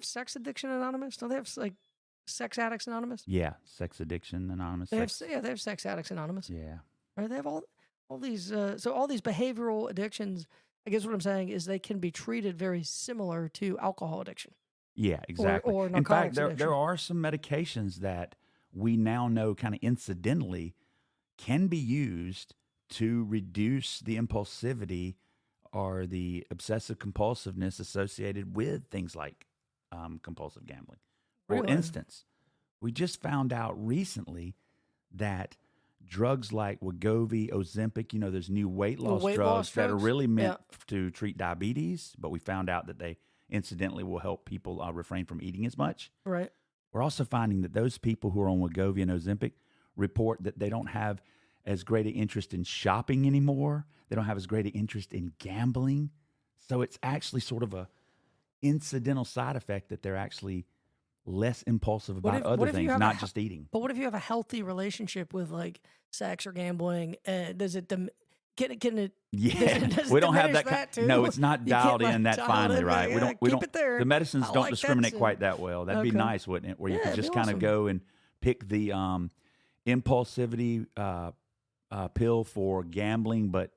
Sex Addiction Anonymous? Don't they have like Sex Addicts Anonymous? Yeah, Sex Addiction Anonymous. They have Sex Addicts Anonymous. Yeah. Right. They have all these. So all these behavioral addictions. I guess what I'm saying is they can be treated very similar to alcohol addiction. Yeah, exactly. Or in fact, narcotics there are some medications that we now know kind of incidentally can be used to reduce the impulsivity or the obsessive compulsiveness associated with things like compulsive gambling. For Really? instance, we just found out recently that drugs like Wegovy, Ozempic, there's new weight loss drugs that are really meant to treat diabetes, but we found out that they incidentally will help people refrain from eating as much. Right. We're also finding that those people who are on Wegovy and Ozempic report that they don't have as great an interest in shopping anymore. They don't have as great an interest in gambling. So it's actually sort of a incidental side effect that they're actually less impulsive about other things, not just eating. But what if you have a healthy relationship with like sex or gambling? Does it can it? Yeah, does we it don't have diminish that. too? No, it's not You can't, dialed like, in that dial finely, in, right? like, We keep don't. it there. The medicines I don't like that discriminate too. quite that well. That'd be Okay. nice, wouldn't it? Where you Yeah, could it'd just be kind of awesome. go and pick the impulsivity pill for gambling, but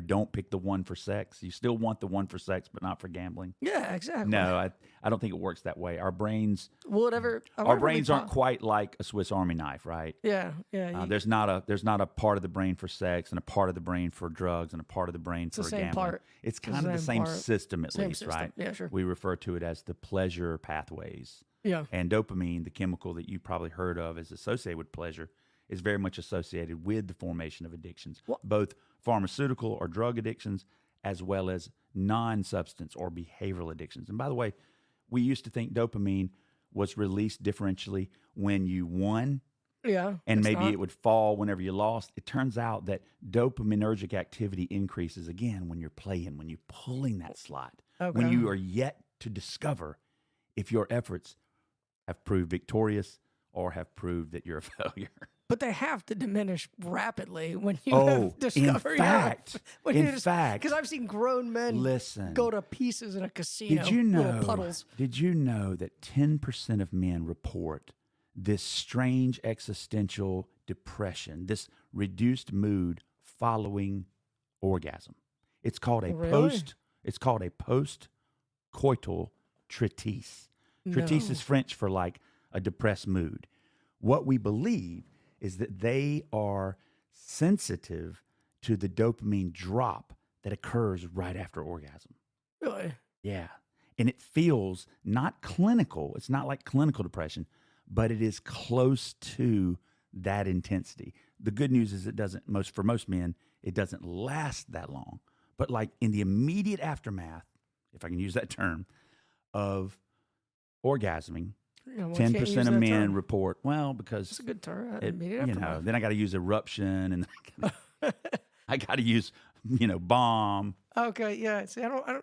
don't pick the one for sex. You still want the one for sex, but not for gambling. Yeah, exactly. No, I don't think it works that way. Our brains Whatever. aren't quite like a Swiss Army knife, right? Yeah, yeah. There's not a part of the brain for sex and a part of the brain for drugs and a part of the brain for the same gambling. part. It's kind of the same part. system at Same least, system. right? Yeah, sure. We refer to it as the pleasure pathways. Yeah. And dopamine, the chemical that you probably heard of is associated with pleasure, is very much associated with the formation of addictions, both pharmaceutical or drug addictions, as well as non-substance or behavioral addictions. And by the way, we used to think dopamine was released differentially when you won, and maybe it would fall whenever you lost. It turns out that dopaminergic activity increases again when you're playing, when you're pulling that slot, when you are yet to discover if your efforts have proved victorious or have proved that you're a failure. But they have to diminish rapidly when you discover. In fact, because I've seen grown men go to pieces in a casino. Little puddles. Did you know that 10% of men report this strange existential depression, this reduced mood following orgasm? It's called a post-coital treatise. Treatise is French for like a depressed mood. What we believe is that they are sensitive to the dopamine drop that occurs right after orgasm. Really? Yeah. And it feels not clinical. It's not like clinical depression, but it is close to that intensity. The good news is for most men, it doesn't last that long. But like in the immediate aftermath, if I can use that term, of orgasming, 10% of men report, because it's a good term. Then I got to use eruption, and I got to use, bomb. Okay, yeah. See, I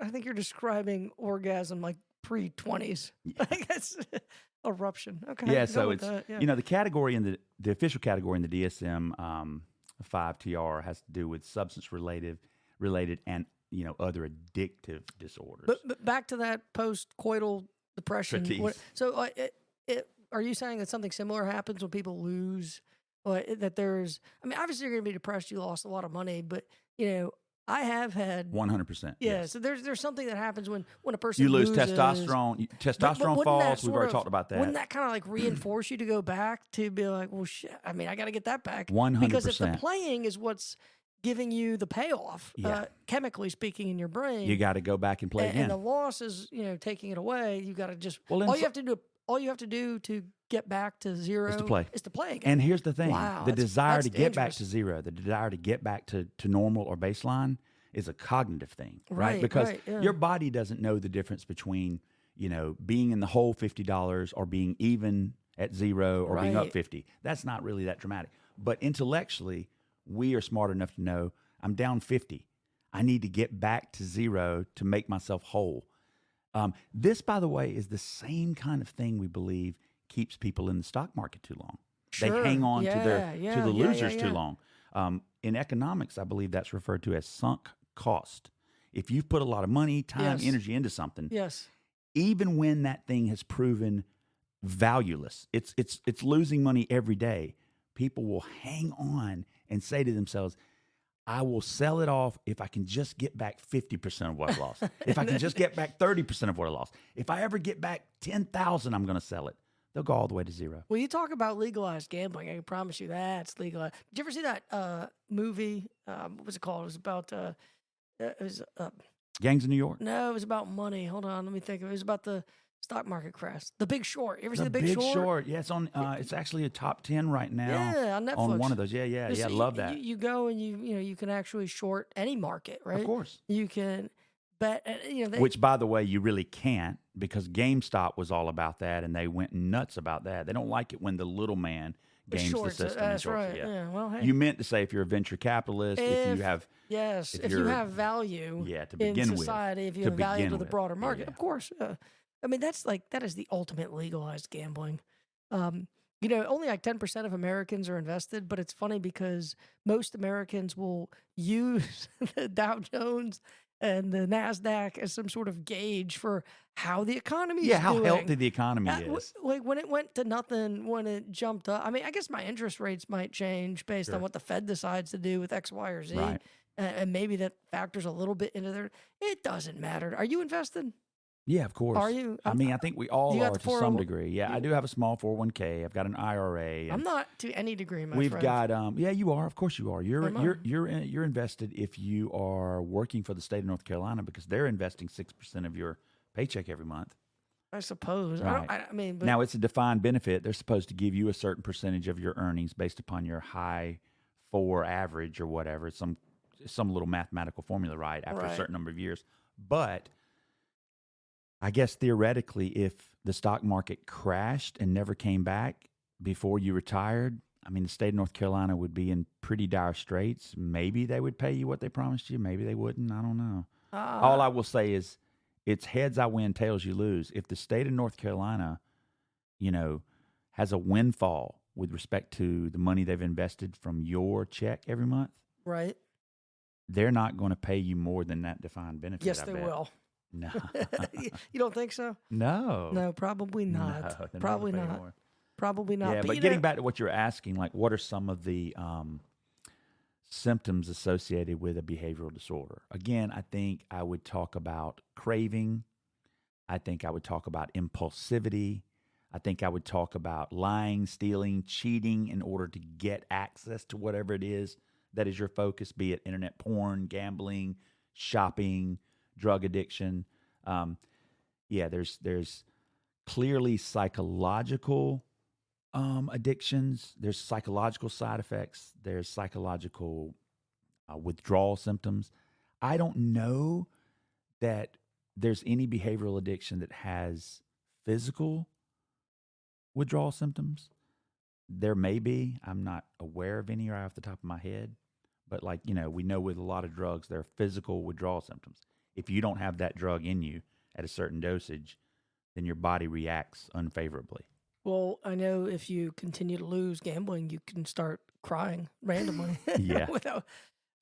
think you're describing orgasm like pre-20s. Yeah. That's eruption. Okay. Yeah. So it's the category in the official category in the DSM-5 TR has to do with substance related and other addictive disorders. But back to that post-coital depression. So, are you saying that something similar happens when people lose? That there's, obviously you're going to be depressed. You lost a lot of money, but I have had 100%. Yeah. Yes. So there's something that happens when a person lose loses. testosterone. Testosterone falls. We've already talked about that. Wouldn't that kind of like reinforce you to go back to be like, well, shit. I got to get that back. 100%. Because if the playing is what's giving you the payoff, chemically speaking, in your brain, you got to go back and play again. And the loss is, taking it away. You got to just all you have to do to get back to zero is to play again. And here's the thing: the desire to get back to zero, the desire to get back to normal or baseline, is a cognitive thing, right? Because your body doesn't know the difference between being in the hole $50 or being even at zero or being up 50. That's not really that dramatic. But intellectually, we are smart enough to know I'm down 50. I need to get back to zero to make myself whole. This, by the way, is the same kind of thing we believe keeps people in the stock market too long. They hang on to the losers too long. In economics, I believe that's referred to as sunk cost. If you've put a lot of money, time, energy into something, even when that thing has proven valueless, it's losing money every day, people will hang on and say to themselves, I will sell it off if I can just get back 50% of what I lost. If I can just get back 30% of what I lost. If I ever get back 10,000, I'm going to sell it. They'll go all the way to zero. Well, you talk about legalized gambling. I can promise you that's legalized. Did you ever see that movie? What was it called? It was about Gangs of New York? No, it was about money. Hold on, let me think. It was about the stock market crash. The Big Short. You ever see The Big Short? The Big Short. Yeah, it's on. It's actually a top 10 right now. Yeah, on Netflix. On one of those. Yeah. I love that. You go and you can actually short any market, right? Of course. You can bet. Which, by the way, you really can't, because GameStop was all about that, and they went nuts about that. They don't like it when the little man games the system. That's right. Yeah. Well, hey. You meant to say if you're a venture capitalist, if you have value, to begin in society, if you have value to the broader market, of course. That is the ultimate legalized gambling. Only like 10% of Americans are invested, but it's funny because most Americans will use the Dow Jones and the NASDAQ as some sort of gauge for how the economy is doing. How healthy the economy is. Like when it went to nothing, when it jumped up. I guess my interest rates might change based on what the Fed decides to do with X, Y, or Z. Right. and maybe that factors a little bit into their. It doesn't matter. Are you invested? Yeah, of Are course. you? I mean, I think we all You got are the to some 401. degree. Yeah, I do have a small 401k. I've got an IRA, I'm and not to any degree, my we've friend. got. Yeah, you are. Of course, you are. You're Am I? you're invested if you are working for the state of North Carolina because they're investing 6% of your paycheck every month. I suppose. Right. I mean, but Now it's a defined benefit. They're supposed to give you a certain percentage of your earnings based upon your high four average or whatever. It's some little mathematical formula, right? After a right. certain number of years. But I guess theoretically, if the stock market crashed and never came back before you retired, I mean, the state of North Carolina would be in pretty dire straits. Maybe they would pay you what they promised you. Maybe they wouldn't. I don't know. All I will say is it's heads I win, tails you lose. If the state of North Carolina, has a windfall with respect to the money they've invested from your check every month, right. they're not going to pay you more than that defined benefit. Yes, I they bet. will. No. You don't think so? No. No, probably No, not. they're not Probably gonna pay not. more. Probably not. Yeah, but you getting know, back to what you're asking, like what are some of the symptoms associated with a behavioral disorder? Again, I think I would talk about craving. I think I would talk about impulsivity. I think I would talk about lying, stealing, cheating in order to get access to whatever it is that is your focus, be it internet porn, gambling, shopping, drug addiction. There's clearly psychological addictions. There's psychological side effects. There's psychological withdrawal symptoms. I don't know that there's any behavioral addiction that has physical withdrawal symptoms. There may be. I'm not aware of any right off the top of my head. But we know with a lot of drugs, there are physical withdrawal symptoms. If you don't have that drug in you at a certain dosage, then your body reacts unfavorably. well, I know if you continue to lose gambling, you can start crying randomly. Yeah.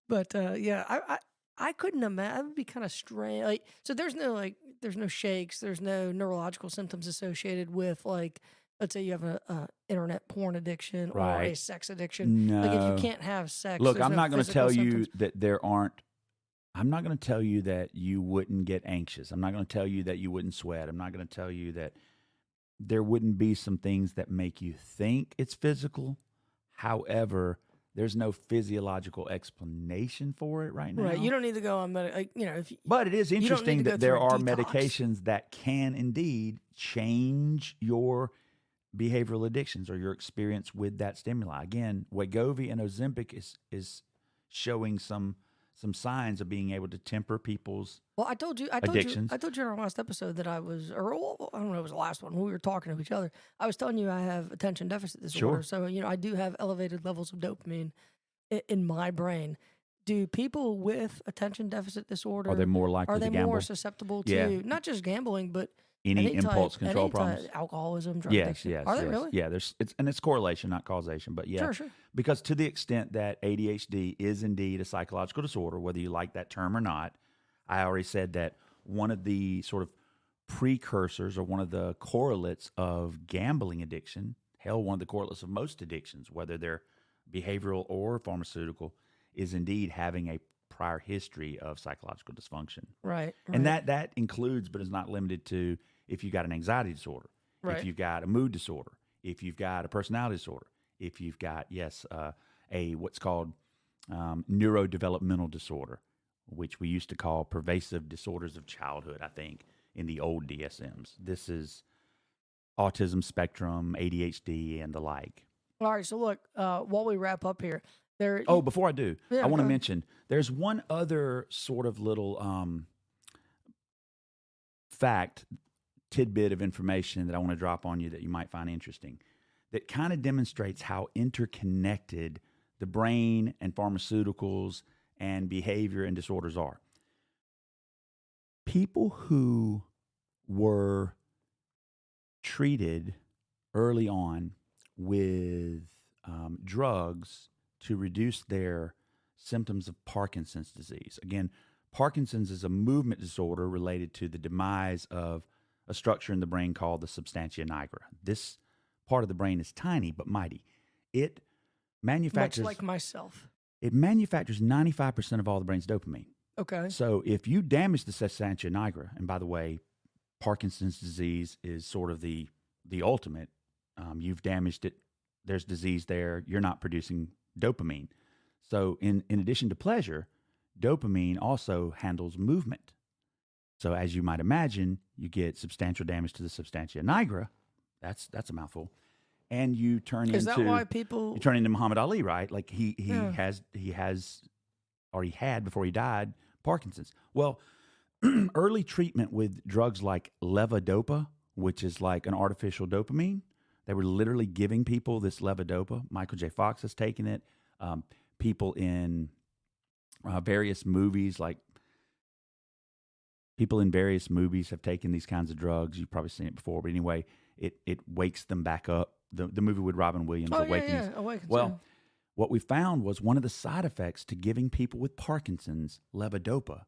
But I couldn't imagine. That would be kind of strange. Like, so there's no shakes, there's no neurological symptoms associated with let's say you have a internet porn addiction or a Right. sex addiction. Like if you No. can't have sex, Look, there's I'm no not going to physical tell you symptoms. that there aren't. I'm not going to tell you that you wouldn't get anxious. I'm not going to tell you that you wouldn't sweat. I'm not going to tell you that there wouldn't be some things that make you think it's physical. However, there's no physiological explanation for it right now. Right. You don't need to go on if But it is don't need interesting to go that there through a are detox. medications that can indeed change your behavioral addictions or your experience with that stimuli. Again, Wegovy and Ozempic is showing some signs of being able to temper people's Well, I told you addictions. in our last episode that I don't know, it was the last one when we were talking to each other. I was telling you I have attention deficit disorder. Sure. So, I do have elevated levels of dopamine in my brain. Do people with attention deficit disorder Are they more likely are they to gamble? more susceptible to Yeah. not just gambling, but Any impulse control any problems? type, alcoholism, drug Yes, addiction? yes, Are they yes. really? Yeah, it's correlation, not causation, but yeah. Sure. Because to the extent that ADHD is indeed a psychological disorder, whether you like that term or not, I already said that one of the sort of precursors or one of the correlates of gambling addiction, hell, one of the correlates of most addictions, whether they're behavioral or pharmaceutical, is indeed having a prior history of psychological dysfunction. Right. And that includes, but is not limited to, if you've got an anxiety disorder, Right. if you've got a mood disorder, if you've got a personality disorder, if you've got, a what's called neurodevelopmental disorder, which we used to call pervasive disorders of childhood, I think, in the old DSMs. This is autism spectrum, ADHD, and the like. All right. So look, while we wrap up here, Oh, before I do, Yeah, I want go to ahead. mention there's one other sort of little tidbit of information that I want to drop on you that you might find interesting that kind of demonstrates how interconnected the brain and pharmaceuticals and behavior and disorders are. People who were treated early on with drugs to reduce their symptoms of Parkinson's disease. Again, Parkinson's is a movement disorder related to the demise of a structure in the brain called the substantia nigra. This part of the brain is tiny but mighty. It much manufactures like myself. It manufactures 95% of all the brain's dopamine. Okay. So if you damage the substantia nigra, and by the way, Parkinson's disease is sort of the ultimate. You've damaged it. There's disease there. You're not producing dopamine. So in addition to pleasure, dopamine also handles movement. So as you might imagine, you get substantial damage to the substantia nigra. That's a mouthful. And you turn Is into that why people? you turn into Muhammad Ali, right? Like he Yeah. has or he had before he died Parkinson's. Well, early treatment with drugs like levodopa, which is like an artificial dopamine, they were literally giving people this levodopa. Michael J. Fox has taken it. People in various movies, like people in various movies have taken these kinds of drugs. You've probably seen it before, but anyway, it wakes them back up. The movie with Robin Williams, Oh Awakenings. yeah, Awakens. Well, what we found was one of the side effects to giving people with Parkinson's levodopa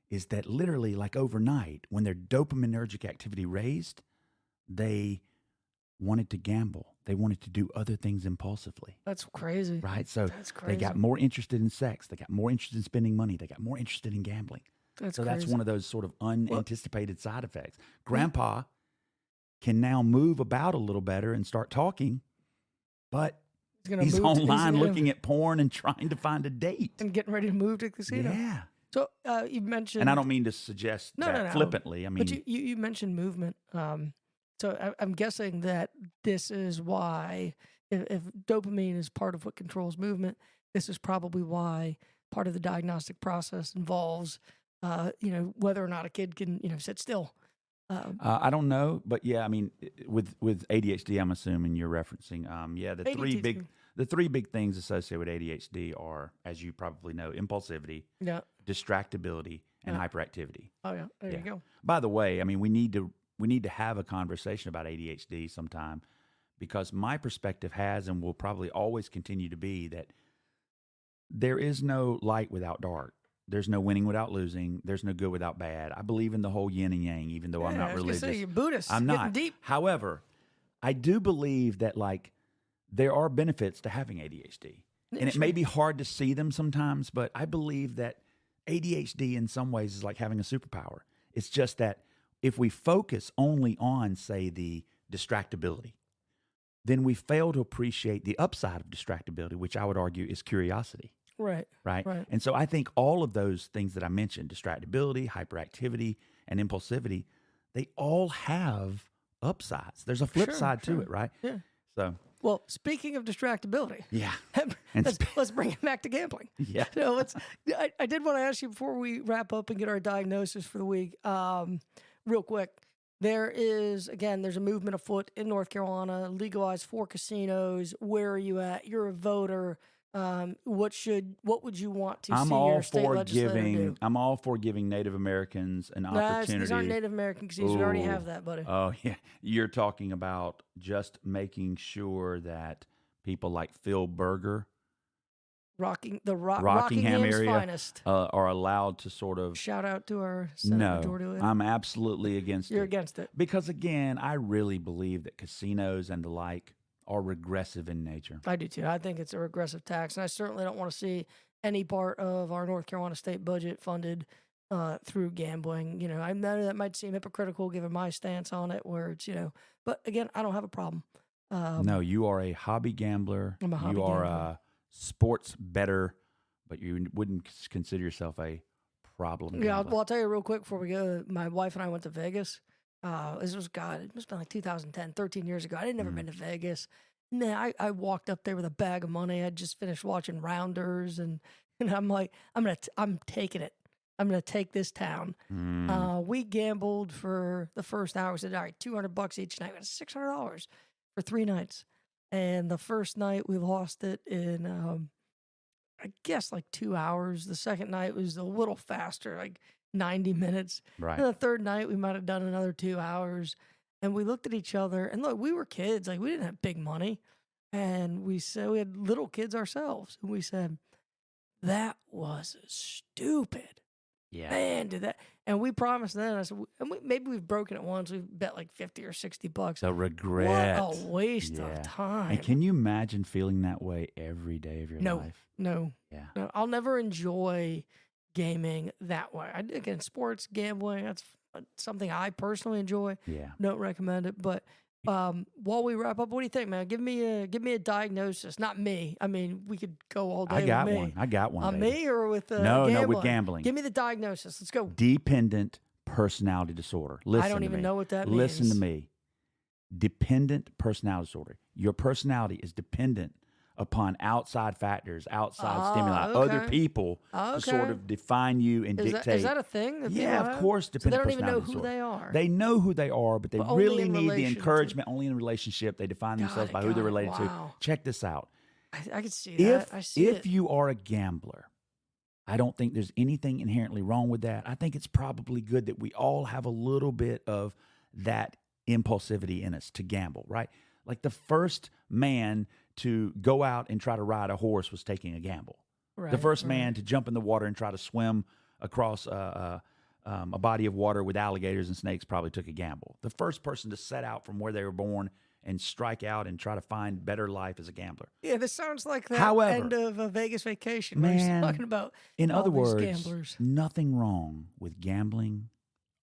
is that literally, like overnight, when their dopaminergic activity raised, they wanted to gamble. They wanted to do other things impulsively. That's crazy. Right? So That's crazy. they got more interested in sex. They got more interested in spending money. They got more interested in gambling. That's So crazy. that's one of those sort of unanticipated side effects. Grandpa can now move about a little better and start talking, but he's online looking at porn and trying to find a date. And getting ready to move to the casino. Yeah. So you mentioned, And I don't mean to suggest that flippantly. I mean, but you mentioned movement. So I'm guessing that this is why, if dopamine is part of what controls movement, this is probably why part of the diagnostic process involves, whether or not a kid can, sit still. I don't know, but yeah, I mean, with ADHD, I'm assuming you're referencing. The three big things associated with ADHD are, as you probably know, impulsivity, distractibility, and hyperactivity. Oh yeah, there you go. By the way, I mean we need to have a conversation about ADHD sometime, because my perspective has and will probably always continue to be that there is no light without dark. There's no winning without losing. There's no good without bad. I believe in the whole yin and yang, even though I'm not religious. Say, you're Buddhist. I'm not. Deep. However, I do believe that there are benefits to having ADHD. And it may be hard to see them sometimes, but I believe that ADHD in some ways is like having a superpower. It's just that if we focus only on, say, the distractibility, then we fail to appreciate the upside of distractibility, which I would argue is curiosity. Right. And so I think all of those things that I mentioned, distractibility, hyperactivity, and impulsivity, they all have upsides. There's a flip side to it, right? Yeah. So, well, speaking of distractibility, let's bring it back to gambling. Yeah. So I did want to ask you before we wrap up and get our diagnosis for the week, real quick. There's a movement afoot in North Carolina, legalized 4 casinos. Where are you at? You're a voter. What would you want to see your state legislator do? I'm all for giving Native Americans an opportunity. These aren't Native American casinos. We already have that, buddy. Oh yeah, you're talking about just making sure that people like Phil Berger, Rockingham area, finest, are allowed to sort of shout out to our Senate Majority Leader. I'm absolutely against it. You're against it because again, I really believe that casinos and the like are regressive in nature. I do too. I think it's a regressive tax, and I certainly don't want to see any part of our North Carolina state budget funded through gambling. I know that might seem hypocritical given my stance on it, where it's but again, I don't have a problem. No, you are a hobby gambler. I'm a hobby gambler. You are a sports bettor, but you wouldn't consider yourself a problem gambler. Yeah, well, I'll tell you real quick before we go. My wife and I went to Vegas. This was, it must have been like 2010, 13 years ago. I had never been to Vegas. Man, I walked up there with a bag of money. I'd just finished watching Rounders, and I'm like, I'm taking it. I'm going to take this town. We gambled for the first hour. We said, all right, $200 each night. We had $600 for 3 nights. And the first night we lost it in, I guess, like 2 hours. The second night was a little faster, like 90 minutes. Right. And the third night we might have done another 2 hours. And we looked at each other, and look, we were kids. Like, we didn't have big money. And we said, we had little kids ourselves. And we said, that was stupid. Yeah. Man, did that. And we promised then, I said, maybe we've broken it once. We've bet like 50 or 60 bucks. The regret. What a waste of Yeah. time. And can you imagine feeling that way every day of your life? No. Yeah. No, I'll never enjoy gaming that way. Again, sports, gambling, that's something I personally enjoy. Yeah. Don't recommend it. But while we wrap up, what do you think, man? Give me a diagnosis. Not me. I mean, we could go all day I got with me. one. I got one. On baby. me or with No, gambling? no, with gambling. Give me the diagnosis. Let's go. Dependent personality disorder. Listen I don't to even me. know what that Listen to means. me. Dependent personality disorder. Your personality is dependent upon outside factors, outside stimuli, okay. other people to sort of define you and dictate. Is that a thing? That Yeah, of course. So they Dependent don't even know personality who disorder. they are. They know who they are, but they But only really in need the relation to- encouragement. Only in a relationship, they define themselves by who they're related to. Check this out. I can see that. I see If it. you are a gambler, I don't think there's anything inherently wrong with that. I think it's probably good that we all have a little bit of that impulsivity in us to gamble, right? Like the first man to go out and try to ride a horse was taking a gamble. The first man to jump in the water and try to swim across a body of water with alligators and snakes probably took a gamble. The first person to set out from where they were born and strike out and try to find better life as a gambler. Yeah, this sounds like the However, end of a Vegas Vacation. Man, Where he's talking about in all other these words, gamblers. nothing wrong with gambling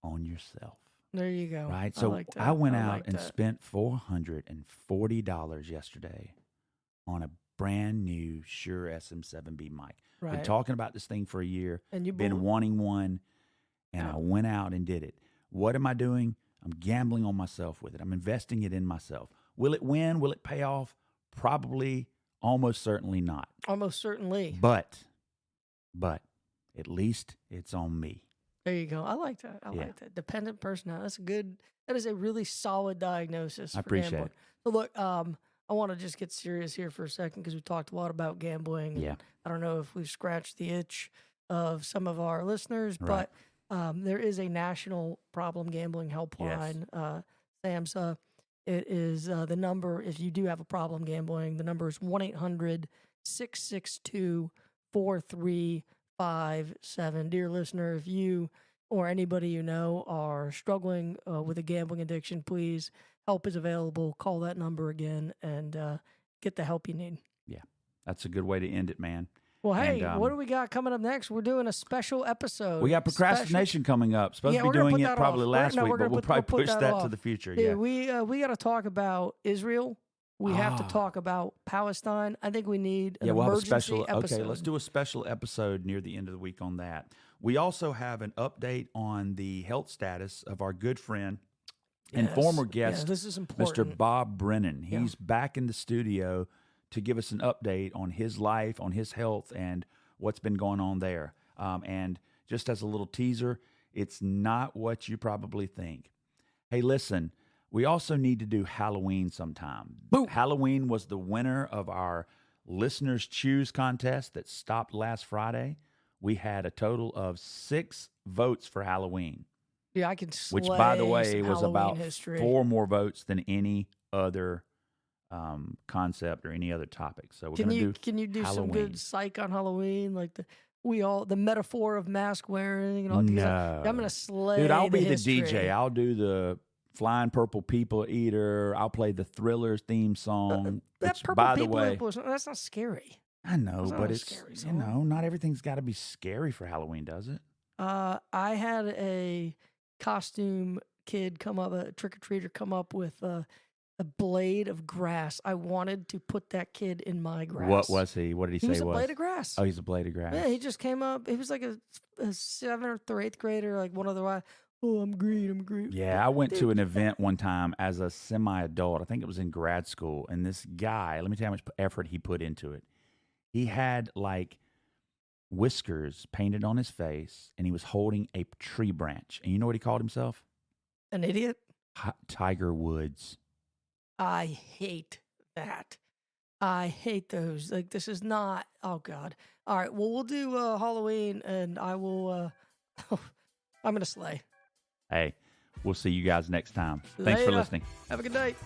on yourself. There you go. Right? So like that. I went I out like and that. spent $440 yesterday on a brand new Shure SM7B mic. Right. Been talking about this thing for a year. And you've been wanting one, and I went out and did it. What am I doing? I'm gambling on myself with it. I'm investing it in myself. Will it win? Will it pay off? Probably, almost certainly not. Almost certainly. But at least it's on me. There you go. I like that. I like that. Dependent personality. That's a good. That is a really solid diagnosis. I for appreciate gambling. it. So look, I want to just get serious here for a second because we talked a lot about gambling. Yeah. I don't know if we've scratched the itch of some of our listeners, Right. but there is a national problem gambling helpline, SAMHSA. It is the number, if you do have a problem gambling, the number is 1-800-662-4357. Dear listener, if you or anybody you know are struggling with a gambling addiction, please, help is available. Call that number again and get the help you need. Yeah, that's a good way to end it, man. Well, hey, And, what do we got coming up next? We're doing a special episode. We got procrastination coming up. Supposed to be we're gonna doing put it that probably off. last week, we're but gonna we'll probably put push that off. to the future. Yeah, Yeah. we got to talk about Israel. We have to talk about Palestine. I think we need an We'll have a emergency special. episode. Okay, let's do a special episode near the end of the week on that. We also have an update on the health status of our good friend and former guest, this is important. Mr. Bob Brennan. He's back in the studio to give us an update on his life, on his health, and what's been going on there. And just as a little teaser, it's not what you probably think. Hey, listen, we also need to do Halloween sometime. Boom. Halloween was the winner of our Listeners Choose contest that stopped last Friday. We had a total of 6 votes for Halloween. Yeah, I can slay Which, by the way, some was Halloween about history. 4 more votes than any other concept or any other topic. So we're going to do Can you do some Halloween. good psych on Halloween, like the metaphor of mask wearing and all? No. I'm gonna slay. Dude, I'll be the history. DJ. I'll do the Flying Purple People Eater. I'll play the Thriller theme song. That which, purple by the people way, that's not scary. I know, It's not but a it's scary you song. know, not everything's got to be scary for Halloween, does it? I had a costume kid come up, a trick or treater come up with a blade of grass. I wanted to put that kid in my grass. What was he? What did he say? He was a blade of grass. Oh, he's a blade of grass. Yeah, he just came up. He was like a 7th or 8th grader, like one of the. Oh, I'm green. I'm green. Yeah, I went to an event one time as a semi-adult. I think it was in grad school. And this guy, let me tell you how much effort he put into it. He had like whiskers painted on his face, and he was holding a tree branch. And you know what he called himself? An idiot. Tiger Woods. I hate that. I hate those. Like, this is not. Oh God. All right. Well, we'll do Halloween, and I will. I'm gonna slay. Hey, we'll see you guys next time. Thanks for Later. listening. Have a good night.